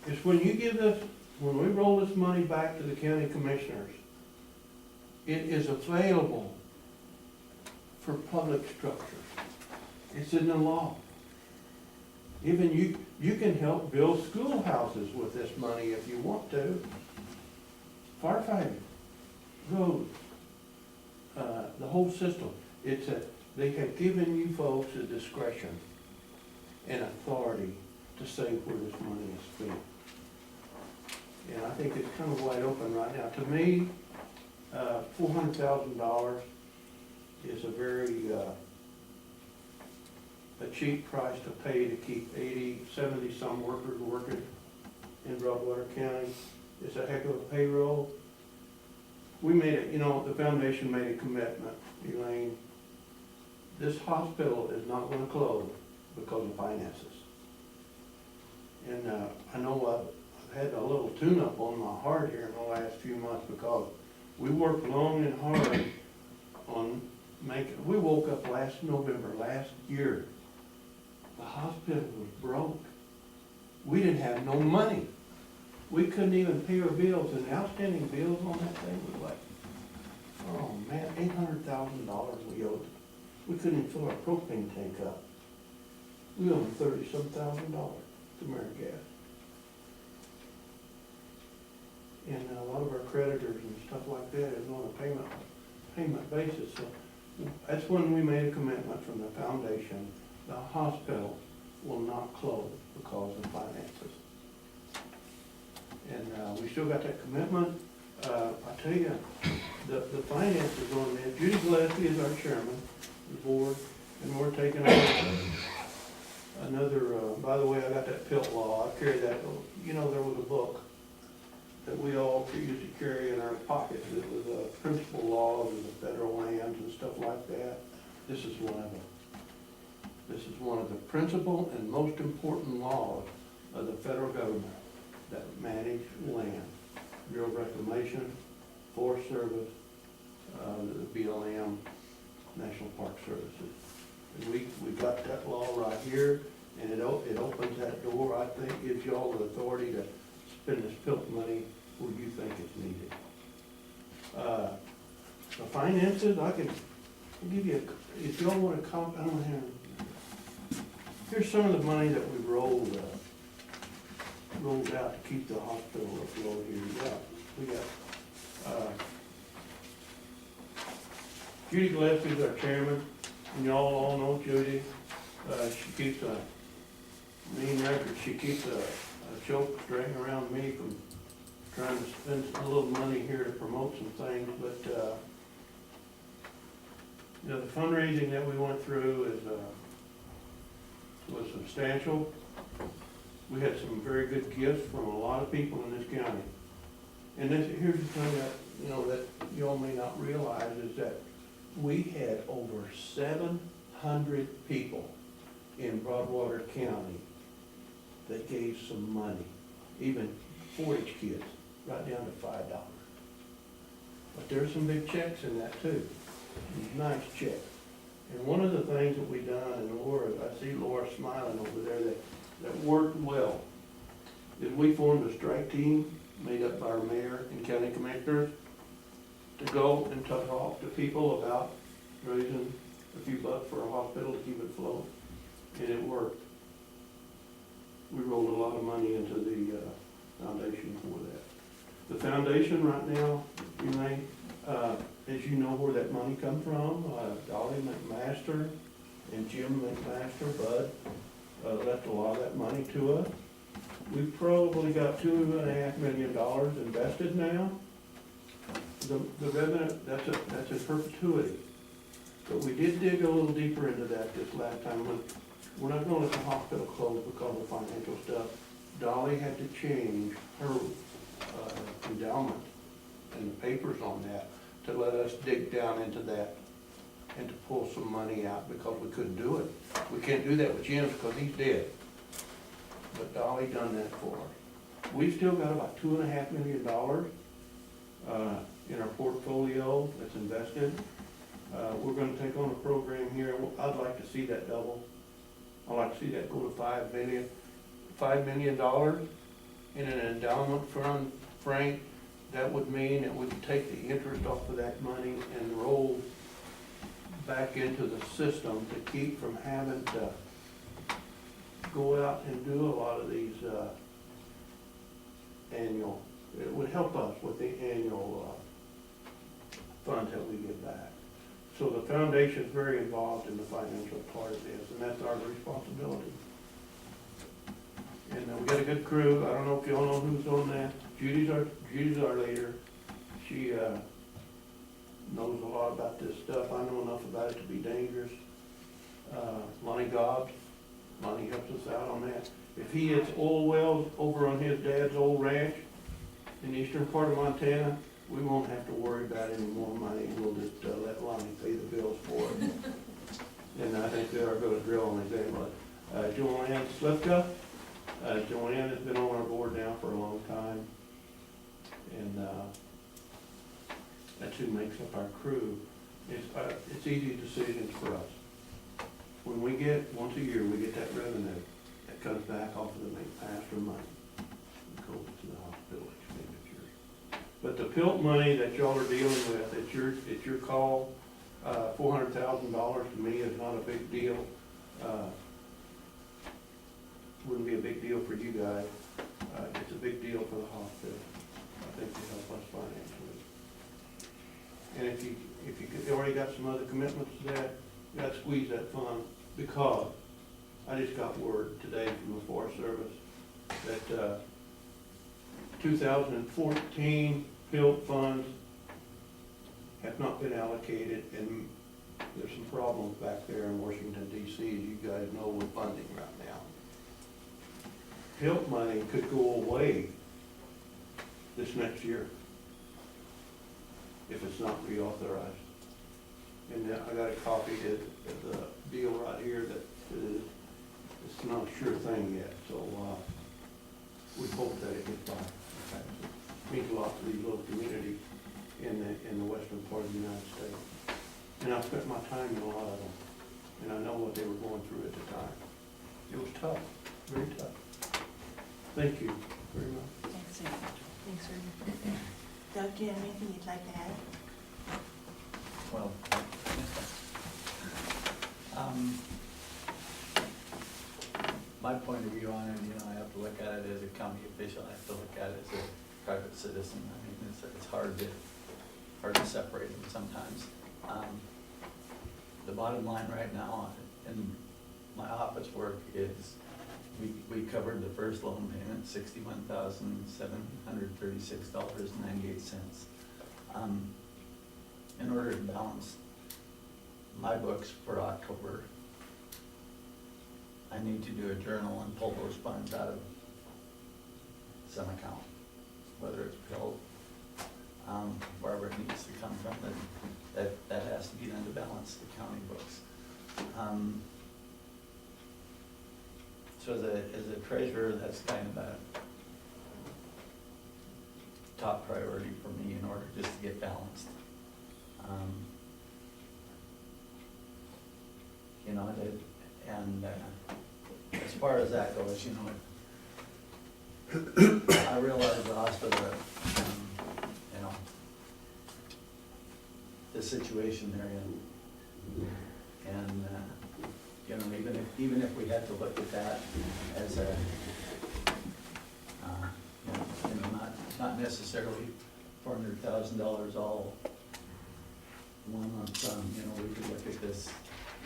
[SPEAKER 7] is when you give this, when we roll this money back to the county commissioners, it is available for public structures. It's in the law. Even you can help build schoolhouses with this money if you want to. Firefighting, roads, the whole system. They have given you folks a discretion and authority to say where this money is spent. And I think it's kind of wide open right now. To me, $400,000 is a very, a cheap price to pay to keep 80, 70 some workers working in Broadwater County. It's a heck of a payroll. We made it, you know, the foundation made a commitment, Elaine. This hospital is not gonna close because of finances. And I know I've had a little tune-up on my heart here in the last few months because we worked long and hard on making, we woke up last November, last year, hospital was broke. We didn't have no money. We couldn't even pay our bills, and the outstanding bills on that thing was like, oh man, $800,000 we owed. We couldn't even fill our propane tank up. We owed $30-some thousand to AmeriGas. And a lot of our creditors and stuff like that is on a payment basis, so that's when we made a commitment from the foundation, the hospital will not close because of finances. And we still got that commitment. I tell you, the finances on that, Judy Gillespie is our chairman of the board, and we're taking on another, by the way, I got that PILT law, I carry that, you know, there was a book that we all used to carry in our pockets. It was principal laws of the federal lands and stuff like that. This is one of them. This is one of the principal and most important laws of the federal government that manage land. Bureau of Reclamation, Forest Service, the BLM, National Park Services. And we got that law right here, and it opens that door, I think, gives y'all the authority to spend this PILT money where you think it's needed. The finances, I'll give you, if y'all want a copy, I don't have, here's some of the money that we rolled out to keep the hospital afloat here. We got, Judy Gillespie is our chairman, and y'all all know Judy. She keeps a mean record, she keeps a choke string around me from trying to spend a little money here to promote some things, but, you know, the fundraising that we went through was substantial. We had some very good gifts from a lot of people in this county. And here's the thing that, you know, that y'all may not realize is that we had over 700 people in Broadwater County that gave some money, even 4-H kids, right down to $5. But there's some big checks in that too, nice checks. And one of the things that we done, and Laura, I see Laura smiling over there, that worked well, is we formed a strike team made up by our mayor and county commissioners to go and talk to people about raising a few bucks for a hospital to keep it afloat, and it worked. We rolled a lot of money into the foundation for that. The foundation right now, you may, as you know where that money come from, Dolly McMaster and Jim McMaster, Bud, left a lot of that money to us. We've probably got $2.5 million invested now. The revenue, that's a perpetuity. But we did dig a little deeper into that this last time. We're not gonna let the hospital close because of financial stuff. Dolly had to change her endowment and the papers on that to let us dig down into that and to pull some money out because we couldn't do it. We can't do that with Jim's because he's dead. But Dolly done that for us. We've still got about $2.5 million in our portfolio that's invested. We're gonna take on a program here. I'd like to see that double. I'd like to see that go to $5 million in an endowment fund, Frank. That would mean that we could take the interest off of that money and roll back into the system to keep from having to go out and do a lot of these annual, it would help us with the annual funds that we get back. So the foundation's very involved in the financial part of this, and that's our responsibility. And we got a good crew. I don't know if y'all know who's on that. Judy's our leader. She knows a lot about this stuff. I know enough about it to be dangerous. Lonnie Gobbs, Lonnie helps us out on that. If he hits oil wells over on his dad's old ranch in the eastern part of Montana, we won't have to worry about any more money. We'll just let Lonnie pay the bills for it. And I think they are gonna drill on his ambulance. Joanne Slipka. Joanne has been on our board now for a long time. And that's who makes up our crew. It's easy decisions for us. When we get, once a year, we get that revenue. PILT money that y'all are dealing with, it's your call. $400,000 to me is not a big deal. Wouldn't be a big deal for you guys. It's a big deal for the hospital. I think it help us financially. And if you already got some other commitments to that, you gotta squeeze that fund, because I just got word today from the Forest Service that 2014 PILT funds have not been allocated, and there's some problems back there in Washington DC, as you guys know, with funding right now. PILT money could go away this next year if it's not reauthorized. And I got a copy of the deal right here that it's not a sure thing yet, so we hope that it gets by. It means a lot to these little communities in the western part of the United States. And I spent my time in a lot of them, and I know what they were going through at the time. It was tough, very tough. Thank you very much.
[SPEAKER 2] Thanks, sir.
[SPEAKER 1] Thanks, sir.
[SPEAKER 2] Doug, do you have anything you'd like to add?
[SPEAKER 8] Well, my point of view on it, I have to look at it as a county official, I have to look at it as a private citizen. I mean, it's hard to separate them sometimes. The bottom line right now in my office work is we covered the first loan payment, $61,736.98. In order to balance my books for October, I need to do a journal and pull those funds out of some account, whether it's PILT, wherever it needs to come from, that has to be done to balance the county books. So as a treasurer, that's kind of a top priority for me in order just to get balanced. As far as that goes, I realize the hospital, the situation they're in. And, even if we had to look at that as a, not necessarily $400,000 all one lump sum, we could look at this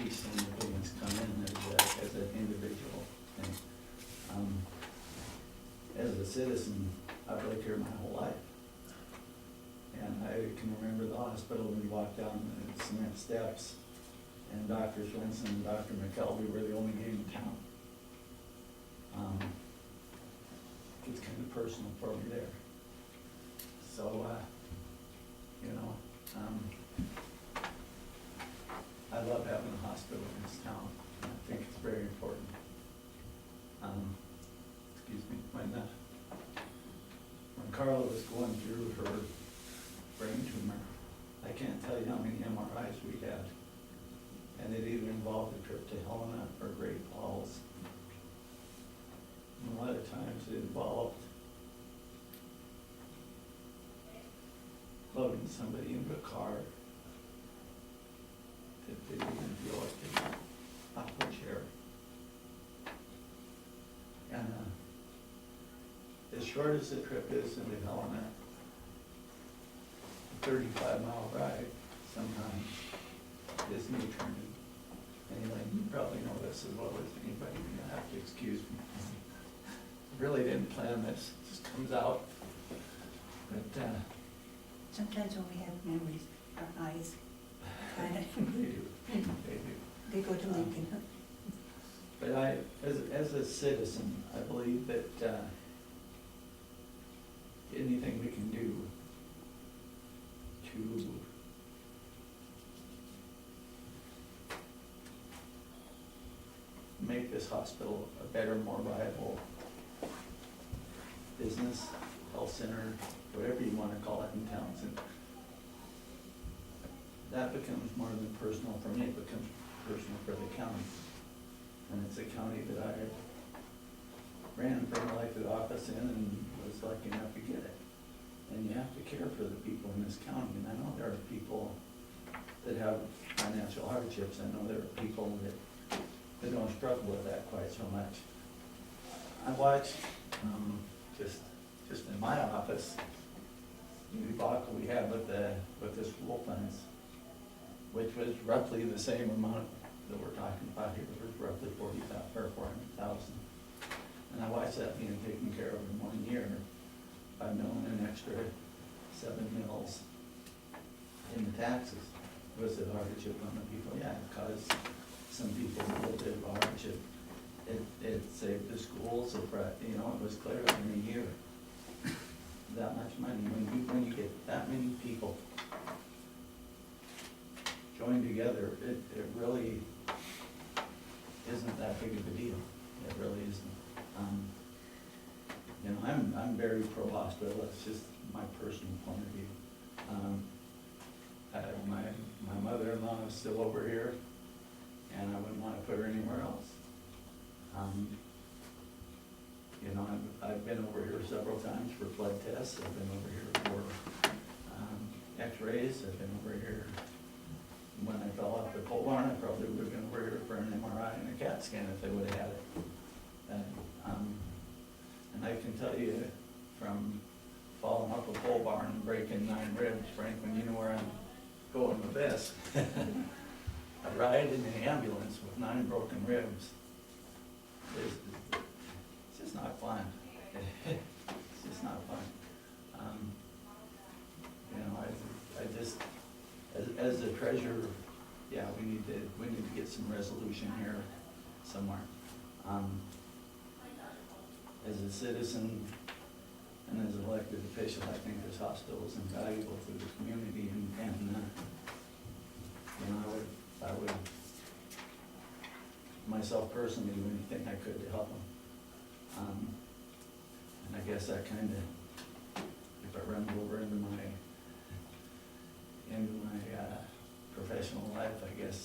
[SPEAKER 8] each time the payments come in as an individual thing. As a citizen, I've lived here my whole life. And I can remember the hospital when we walked down the cement steps, and Dr. Swenson and Dr. McKelvey were the only game in town. It's kind of personal for me there. So, I love having a hospital in this town. I think it's very important. Excuse me, when Carla was going through her brain tumor, I can't tell you how many MRIs we had. And it either involved a trip to Helena or Great Falls. And a lot of times it involved loading somebody into a car that they didn't feel like they could off the chair. And as short as the trip is into Helena, a 35-mile ride sometimes is knee turning. Anyway, you probably know this as well as anybody, you have to excuse me. Really didn't plan this, it just comes out. But,
[SPEAKER 2] Sometimes when we have memories, our eyes kind of,
[SPEAKER 8] they do, they do.
[SPEAKER 2] they go to Lincoln.
[SPEAKER 8] But as a citizen, I believe that, anything we can do to make this hospital a better, more viable business, health center, whatever you want to call it in Townsend. That becomes more than personal for me, it becomes personal for the county. And it's a county that I ran for an elected office in and was lucky enough to get it. and you have to care for the people in this county. And I know there are people that have financial hardships. I know there are people that don't struggle with that quite so much. I watched, just in my office, the debacle we had with the school funds, which was roughly the same amount that we're talking about here, it was roughly 400,000. And I watched that being taken care of in 1 year, by milling an extra 7 mills in the taxes. Was it a hardship on the people? Yeah, it caused some people a little bit of a hardship. It saved the schools, it was clear in a year. That much money, when you get that many people joined together, it really isn't that big of a deal. It really isn't. I'm very pro-hospital, that's just my personal point of view. My mother-in-law is still over here, and I wouldn't want to put her anywhere else. I've been over here several times for blood tests, I've been over here for x-rays, I've been over here when I fell off the pole barn, I probably would have been over here for an MRI and a CAT scan if they would have had it. And I can tell you, from falling off a pole barn and breaking 9 ribs, Franklin, you know where I'm going with this. A ride in an ambulance with 9 broken ribs. It's just not fun. It's just not fun. I just, as the treasurer, yeah, we need to get some resolution here somewhere. As a citizen and as an elected official, I think this hospital is invaluable to the community, and I would myself personally do anything I could to help them. And I guess that kind of, if it runs over into my professional life, I guess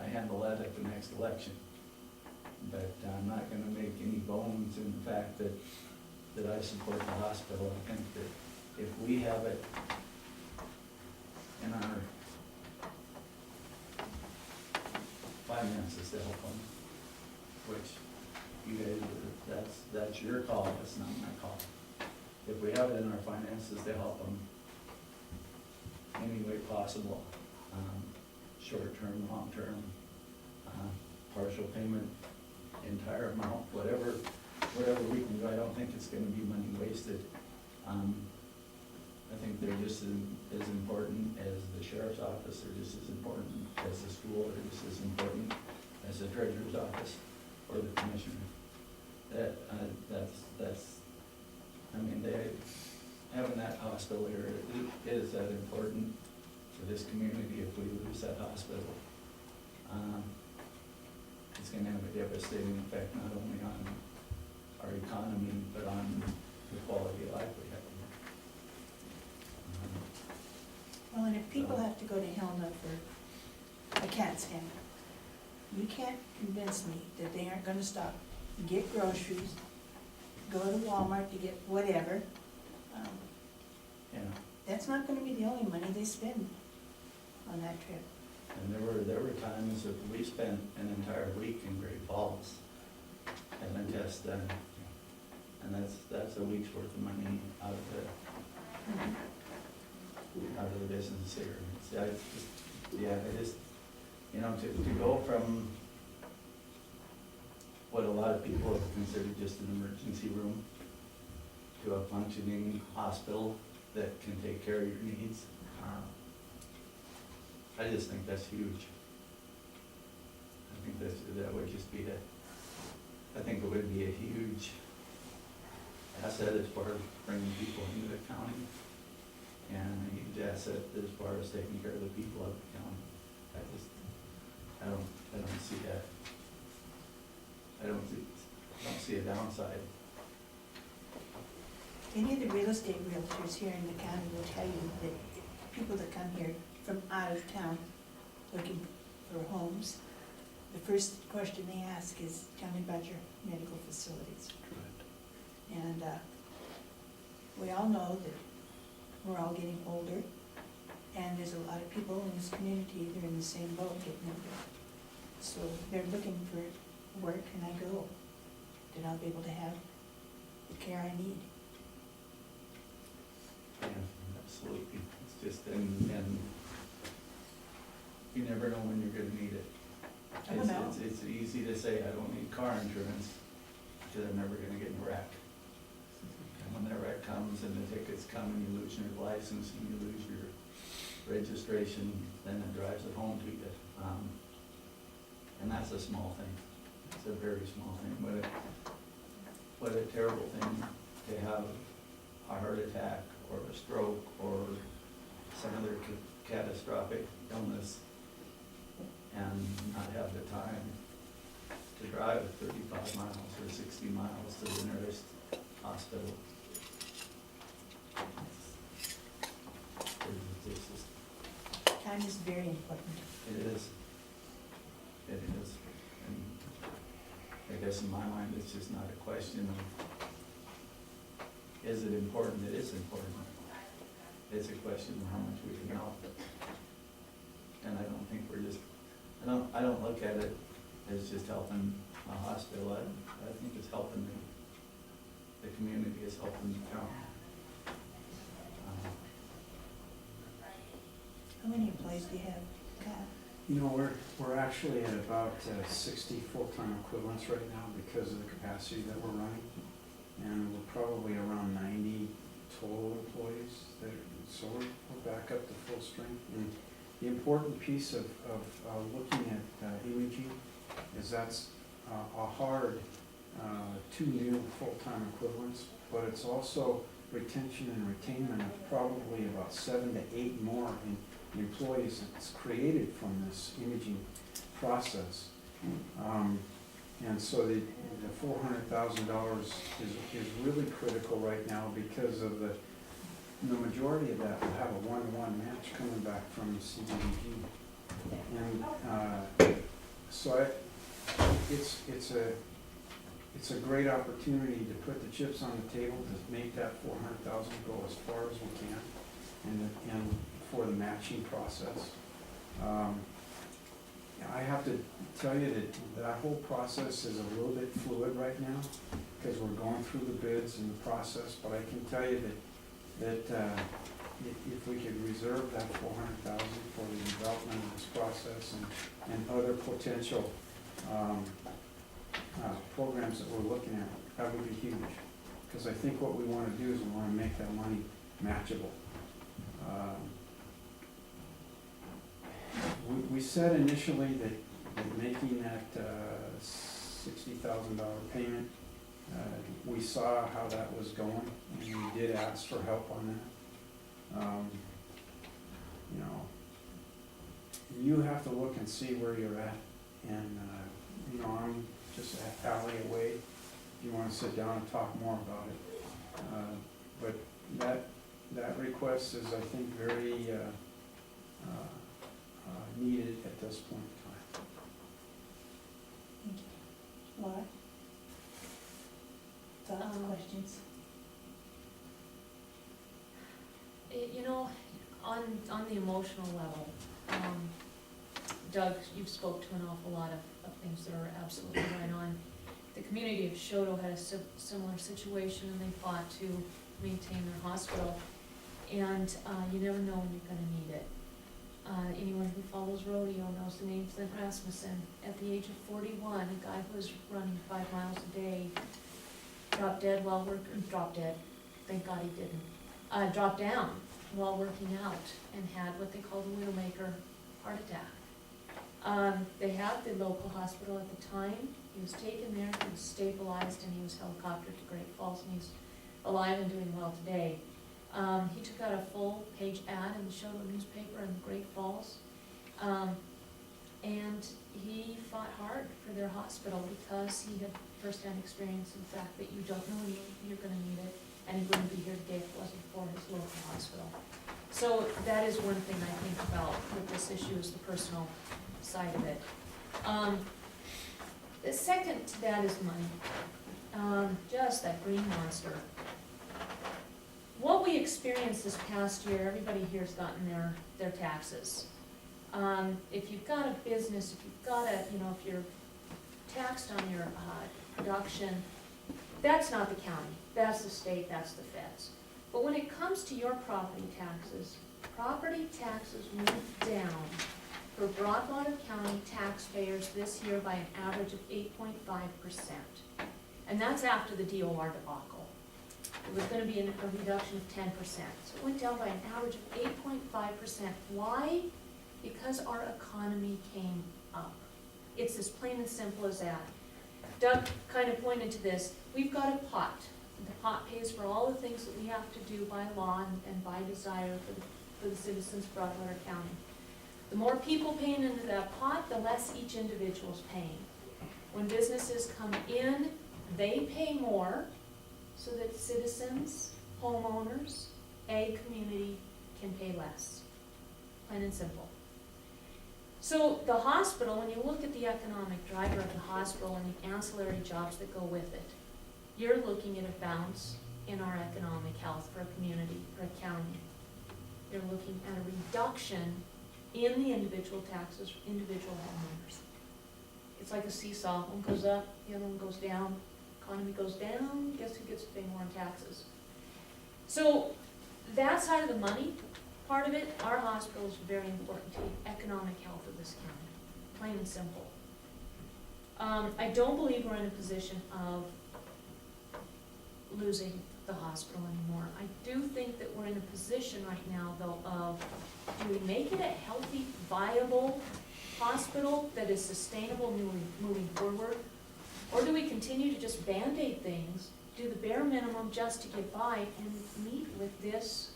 [SPEAKER 8] I handle that at the next election. But I'm not gonna make any bones in the fact that I support the hospital. I think that if we have it in our finances to help them, which you guys, that's your call, that's not my call. If we have it in our finances to help them any way possible, short-term, long-term, partial payment, entire amount, whatever we can do, I don't think it's gonna be money wasted. I think they're just as important as the sheriff's office, they're just as important as the school, they're just as important as the treasurer's office or the commissioner. Having that hospital here is that important to this community. If we lose that hospital, it's gonna have a devastating effect not only on our economy, but on the quality of life we have here.
[SPEAKER 2] Well, and if people have to go to Helena for a CAT scan, you can't convince me that they aren't gonna stop, get groceries, go to Walmart to get whatever. That's not gonna be the only money they spend on that trip.
[SPEAKER 8] And there were times that we spent an entire week in Great Falls having a test done. And that's a week's worth of money out of the business here. To go from what a lot of people have considered just an emergency room to a functioning hospital that can take care of your needs, I just think that's huge. I think that would just be I think it would be a huge asset as far as bringing people into the county, and a huge asset as far as taking care of the people of the county. I don't see that. I don't see a downside.
[SPEAKER 2] Any of the real estate realtors here in the county will tell you that people that come here from out of town looking for homes, the first question they ask is, tell me about your medical facilities. And we all know that we're all getting older, and there's a lot of people in this community, they're in the same boat, getting older. So they're looking for, where can I go? That I'll be able to have the care I need.
[SPEAKER 8] Yeah, absolutely. It's just, and you never know when you're gonna need it.
[SPEAKER 2] I don't know.
[SPEAKER 8] It's easy to say, I don't need car insurance, because I'm never gonna get in a wreck. And when that wreck comes and the tickets come and you lose your license and you lose your registration, then it drives it home to you. And that's a small thing. It's a very small thing, but what a terrible thing to have a heart attack or a stroke or some other catastrophic illness and not have the time to drive 35 miles or 60 miles to the nearest hospital. It's just,
[SPEAKER 2] Time is very important.
[SPEAKER 8] it is. It is. And I guess in my mind, it's just not a question of, is it important? It is important. It's a question of how much we can help. And I don't think we're just, I don't look at it as just helping a hospital. I think it's helping the community, it's helping the town.
[SPEAKER 2] How many employees do you have, Kyle?
[SPEAKER 5] You know, we're actually at about 60 full-time equivalents right now because of the capacity that we're running. And we're probably around 90 total employees. So we're back up to full strength. And the important piece of looking at imaging is that's a hard 2 new full-time equivalents, but it's also retention and retainment of probably about 7 to 8 more employees that's created from this imaging process. And so the $400,000 is really critical right now because of the majority of that will have a 1-to-1 match coming back from the CDBG. And so it's a great opportunity to put the chips on the table to make that $400,000 go as far as we can, and for the matching process. I have to tell you that whole process is a little bit fluid right now because we're going through the bids and the process, but I can tell you that if we could reserve that $400,000 for the development of this process and other potential programs that we're looking at, that would be huge. Because I think what we want to do is we want to make that money matchable. We said initially that making that $60,000 payment, we saw how that was going, and we did ask for help on that. You know, you have to look and see where you're at, and you know, I'm just a alley away if you want to sit down and talk more about it. But that request is, I think, very needed at this point in time.
[SPEAKER 2] Thank you. Laura? Thoughts, questions?
[SPEAKER 1] You know, on the emotional level, Doug, you've spoke to an awful lot of things that are absolutely right on. The community of Shoto had a similar situation, and they fought to maintain their hospital. And you never know when you're gonna need it. Anyone who follows rodeo knows the name Flint Rasmussen. At the age of 41, a guy who was running 5 miles a day dropped dead while working, dropped dead, thank God he didn't, dropped down while working out and had what they call the widowmaker heart attack. They had the local hospital at the time. He was taken there, he was stabilized, and he was helicoptered to Great Falls, and he's alive and doing well today. He took out a full-page ad in the Shoto newspaper in Great Falls, and he fought hard for their hospital because he had first-hand experience in the fact that you don't know when you're going to need it, and he wouldn't be here today if it wasn't for his local hospital. So that is one thing I think about with this issue, is the personal side of it. The second to that is money. Just that green monster. What we we experienced this past year, everybody here's gotten their taxes. If you've got a business, if you've got a, if you're taxed on your production, that's not the county, that's the state, that's the feds. But when it comes to your property taxes went down for Broadwater County taxpayers this year by an average of 8.5%. And that's after the DOR debacle. It was gonna be a reduction of 10%. So it went down by an average of 8.5%. Why? Because our economy came up. It's as plain and simple as that. Doug kind of pointed to this. We've got a pot. The pot pays for all the things that we have to do by law and by desire for the citizens of Broadwater County. The more people paying into that pot, the less each individual's paying. When businesses come in, they pay more so that citizens, homeowners, ag community can pay less. Plain and simple. So the hospital, when you look at the economic driver of the hospital and the ancillary jobs that go with it, you're looking at a bounce in our economic health for a community, for a county. You're looking at a reduction in the individual taxes for individual homeowners. It's like a seesaw. One goes up, the other one goes down. Economy goes down, guess who gets to pay more in taxes? So that side of the money part of it, our hospital is very important to the economic health of this county, plain and simple. I don't believe we're in a position of losing the hospital anymore. I do think that we're in a position right now, though, of do we make it a healthy, viable hospital that is sustainable moving forward? Or do we continue to just Band-Aid things, do the bare minimum just to get by and meet with this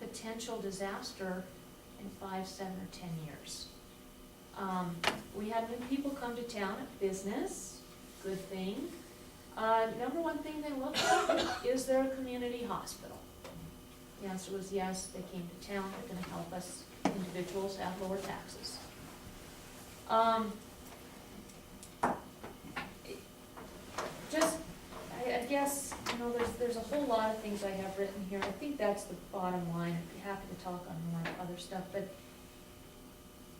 [SPEAKER 1] potential disaster in 5, 7, or 10 years? We had new people come to town at business, good thing. Number one thing they looked at, is there a community hospital? The answer was yes, they came to town, they're gonna help us individuals have lower taxes. I guess, there's a whole lot of things I have written here. I think that's the bottom line. I'd be happy to talk on more other stuff, but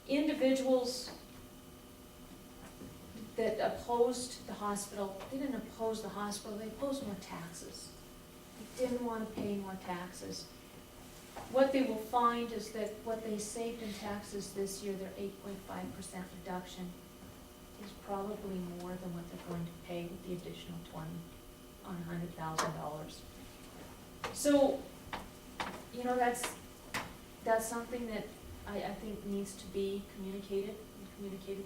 [SPEAKER 1] individuals that opposed the hospital, they didn't oppose the hospital, they opposed more taxes. They didn't want to pay more taxes. What they will find is that what they saved in taxes this year, their 8.5% reduction, is probably more than what they're going to pay with the additional 20 on $100,000. So, that's something that I think needs to be communicated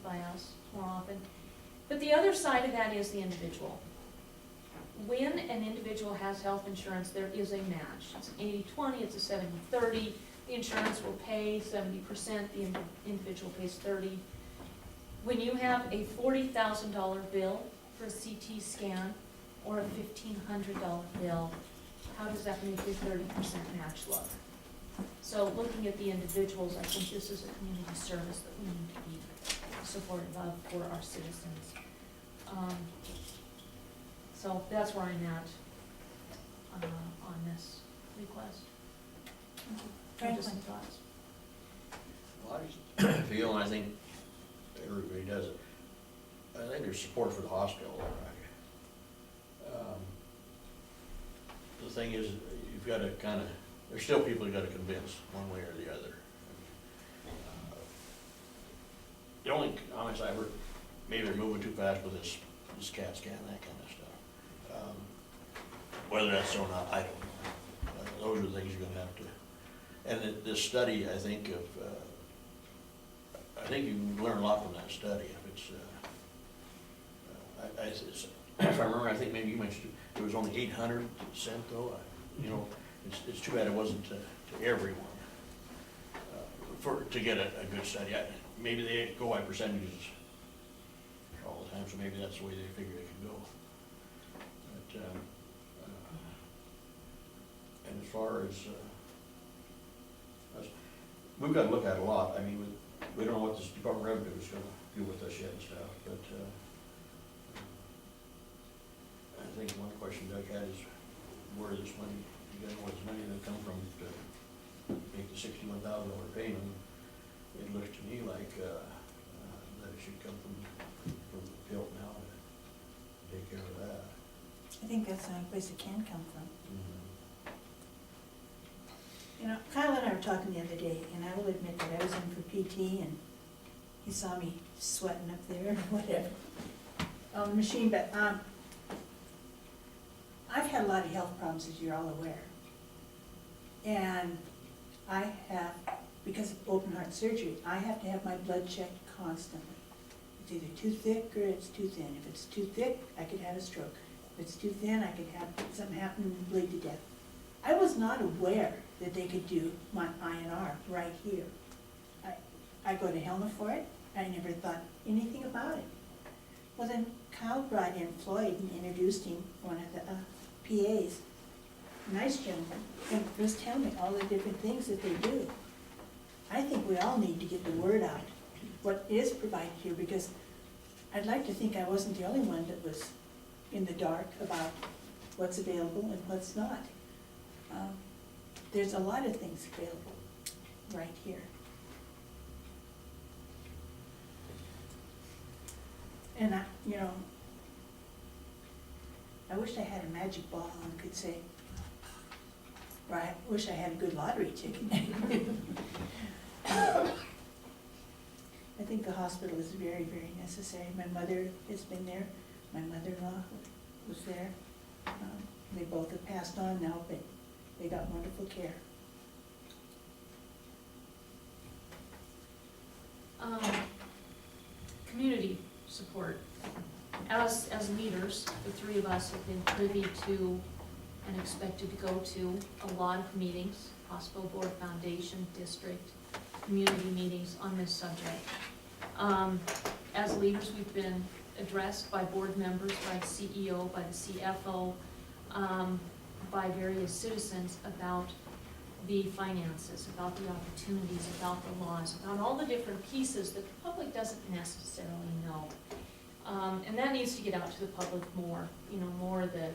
[SPEAKER 1] by us more often. But the other side of that is the individual. When an individual has health insurance, there is a match. It's an 80-20, it's a 70-30. The insurance will pay 70%, the individual pays 30%. When you have a $40,000 bill for a CT scan or a $1,500 bill, how does that make your 30% match look? So looking at the individuals, I think this is a community service that we need to be supportive of for our citizens. So that's where I'm at on this request.
[SPEAKER 2] Franklin.
[SPEAKER 1] Just my thoughts.
[SPEAKER 4] Well, I just feel, and I think everybody does it, I think there's support for the hospital there, right? The thing is, you've got to there's still people you got to convince one way or the other. The only comments I heard, maybe they're moving too fast with this CAT scan, that kind of stuff. Whether that's so or not, I don't know. Those are the things you're gonna have to, and this study, I think you can learn a lot from that study. If I remember, I think maybe you mentioned it was only 800 sent though. It's too bad it wasn't to everyone to get a good study. Maybe they go by percentages all the time, so maybe that's the way they figure it could go. But, and as far as we've got to look at it a lot. I mean, we don't know what this Department of Revenue is going to do with us yet and stuff, but I think one question Doug had is where this money you got what's money that come from to make the $61,000 payment. It looks to me like, that it should come from the PILT now to take care of that.
[SPEAKER 2] I think that's the only place it can come from.
[SPEAKER 4] Mhm.
[SPEAKER 2] You know, Kyle and I were talking the other day, and I will admit that I was in for PT, and he saw me sweating up there, or whatever, on the machine, but, I've had a lot of health problems, as you're all aware. And I have, because of open heart surgery, I have to have my blood checked constantly. It's either too thick or it's too thin. If it's too thick, I could have a stroke. If it's too thin, I could have something happen and bleed to death. I was not aware that they could do my INR right here. I go to Helena for it, I never thought anything about it. Well, then Kyle brought in Floyd and introduced him, one of the PAs, nice gentleman, and was telling me all the different things that they do. I think we all need to get the word out, what is provided here, because I'd like to think I wasn't the only one that was in the dark about what's available and what's not. There's a lot of things available right here. And I wish I had a magic ball and could say, or I wish I had a good lottery ticket. I think the hospital is very, very necessary. My mother has been there, my mother-in-law was there. They both have passed on now, but they got wonderful care.
[SPEAKER 1] Community support. As leaders, the three of us have been privy to and expected to go to a lot of meetings, Hospital Board, Foundation, District, community meetings on this subject. As leaders, we've been addressed by board members, by the CEO, by the CFO, by various citizens about the finances, about the opportunities, about the laws, about all the different pieces that the public doesn't necessarily know. And that needs to get out to the public more, more the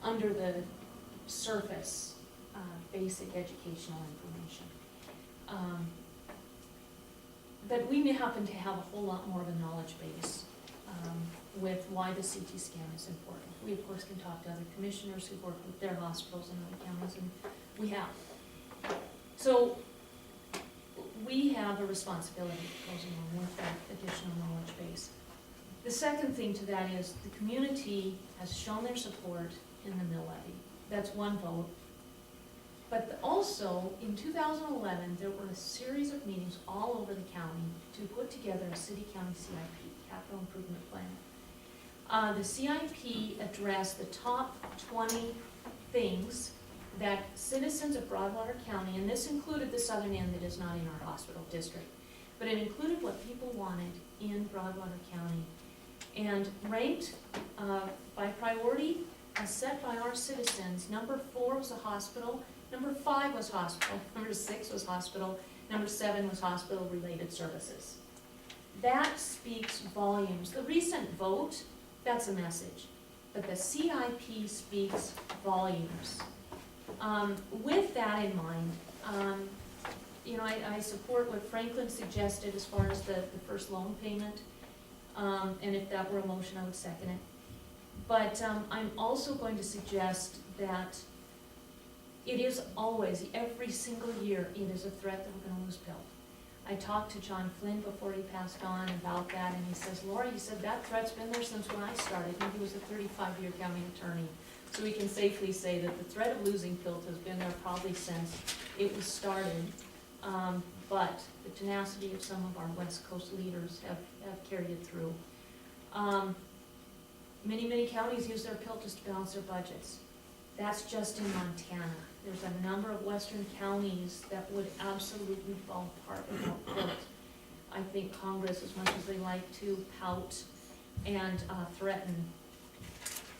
[SPEAKER 1] under the surface, basic educational information. But we happen to have a whole lot more of a knowledge base with why the CT scan is important. We, of course, can talk to other commissioners who've worked with their hospitals and other counties, and we have. So we have a responsibility that goes along with that additional knowledge base. The second thing to that is the community has shown their support in the mill levy. That's one vote. But also, in 2011, there were a series of meetings all over the county to put together a city-county CIP, Capital Improvement Plan. The CIP addressed the top 20 things that citizens of Broadwater County, and this included the southern end that is not in our hospital district, but it included what people wanted in Broadwater County, and ranked by priority as set by our citizens. Number 4 was a hospital, number 5 was hospital, number 6 was hospital, number 7 was hospital-related services. That speaks volumes. The recent vote, that's a message, but the CIP speaks volumes. With that in mind, I support what Franklin suggested as far as the first loan payment, and if that were a motion, I would second it. But I'm also going to suggest that it is always, every single year, it is a threat that we're going to lose PILT. I talked to John Flynn before he passed on about that, and he says, Laura, he said, that threat's been there since when I started, and he was a 35-year county attorney. So we can safely say that the threat of losing PILT has been there probably since it was started. But the tenacity of some of our West Coast leaders have carried it through. Many counties use their PILT to balance their budgets. That's just in Montana. There's a number of western counties that would absolutely fall apart without PILT. I think Congress, as much as they like to pout and threaten,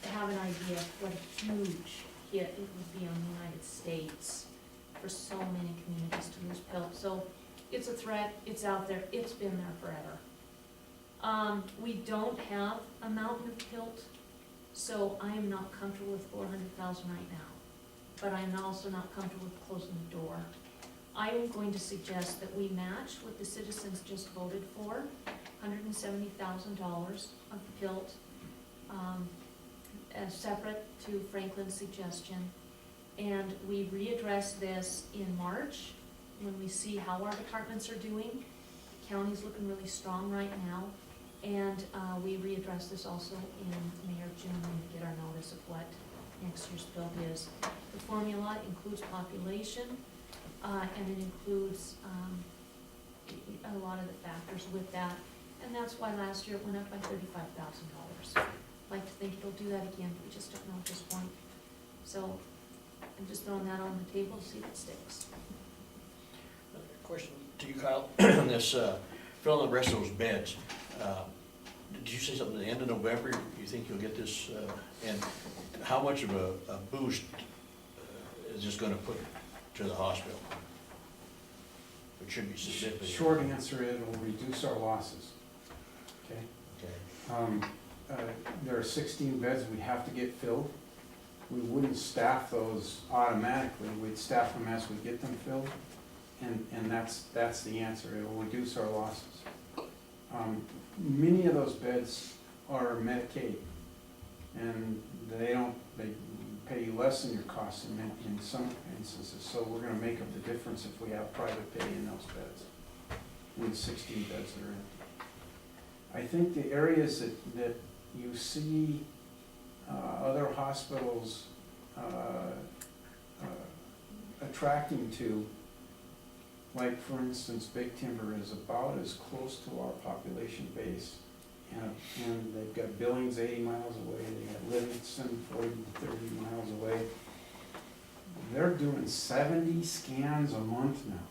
[SPEAKER 1] have an idea of what a huge hit it would be on the United States for so many communities to lose PILT. So it's a threat, it's out there, it's been there forever. We don't have a mountain of PILT, so I am not comfortable with $400,000 right now. but I'm also not comfortable with closing the door. I am going to suggest that we match what the citizens just voted for, $170,000 of the PILT, as separate to Franklin's suggestion. And we readdress this in March, when we see how our departments are doing. The county's looking really strong right now. And we readdress this also in May or June when we get our notice of what next year's bill is. The formula includes population, and it includes a lot of the factors with that. And that's why last year it went up by $35,000. I'd like to think it'll do that again, but we just don't know at this point. So I'm just throwing that on the table to see if it sticks.
[SPEAKER 4] Question to you, Kyle, on this, filling the rest of those beds. Did you say something at the end of November, you think you'll get this, and how much of a boost is this gonna put to the hospital? It should be significant.
[SPEAKER 5] Short answer is it will reduce our losses, okay?
[SPEAKER 4] Okay.
[SPEAKER 5] There are 16 beds we have to get filled. We wouldn't staff those automatically, we'd staff them as we get them filled, and that's the answer, it will reduce our losses. Many of those beds are Medicaid, and they pay you less than your costs in some instances, so we're gonna make up the difference if we have private pay in those beds, with 16 beds that are empty. I think the areas that you see other hospitals attracting to, like for instance, Big Timber is about as close to our population base, and they've got Billings 80 miles away, they got Livingston 40 to 30 miles away. They're doing 70 scans a month now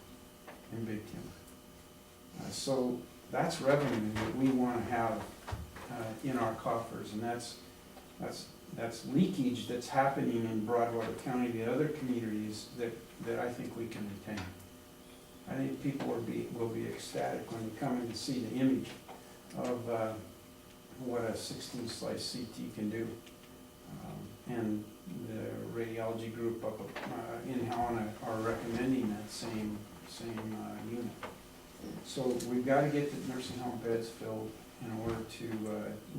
[SPEAKER 5] in Big Timber. So that's revenue that we want to have in our coffers, and that's leakage that's happening in Broadwater County, the other communities that I think we can retain. I think people will be ecstatic when they come in to see the image of what a 16-slice CT can do. And the radiology group up in Helena are recommending that same unit. So we've got to get the nursing home beds filled in order to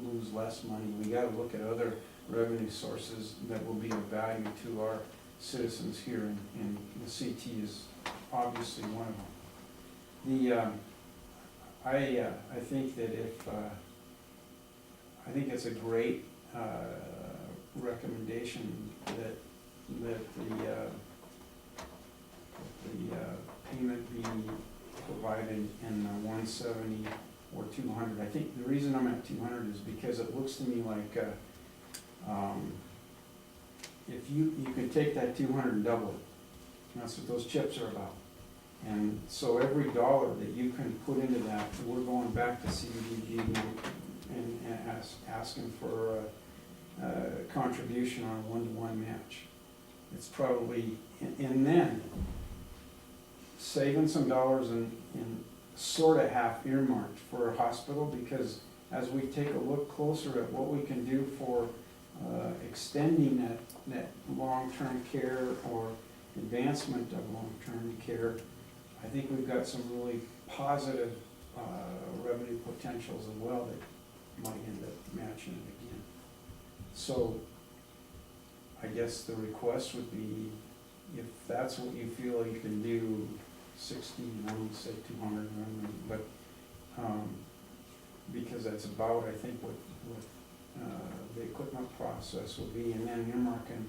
[SPEAKER 5] lose less money. We got to look at other revenue sources that will be of value to our citizens here, and the CT is obviously one of them. I think that I think it's a great recommendation that the payment be provided in 170 or 200. I think the reason I'm at 200 is because it looks to me like if you could take that 200 and double it. That's what those chips are about. And so every dollar that you can put into that, we're going back to CDBG and asking for a contribution on a one-to-one match. It's probably, and then saving some dollars and sort of half earmarked for a hospital, because as we take a look closer at what we can do for extending that long-term care or advancement of long-term care, I think we've got some really positive revenue potentials as well that might end up matching it again. So I guess the request would be, if that's what you feel you can do, 60, and I would say 200, but because that's about, I think, what the equipment process will be, and then earmarking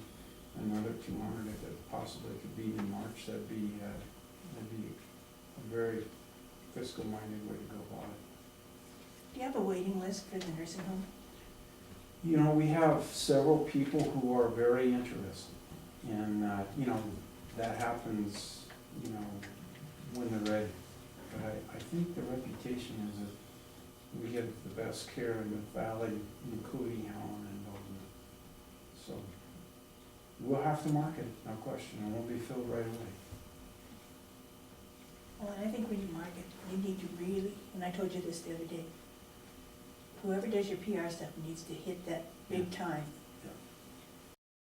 [SPEAKER 5] another 200 if it possibly could be in March. That'd be a very fiscal-minded way to go about it.
[SPEAKER 2] Do you have a waiting list for the nursing home?
[SPEAKER 5] You know, we have several people who are very interested, and you know, that happens, you know, when they're ready. But I think the reputation is that we give the best care in the valley, including Helena and Bozeman. So we'll have to market it, no question, and it won't be filled right away.
[SPEAKER 2] Well, and I think when you market, you need to really, and I told you this the other day, whoever does your PR stuff needs to hit that big time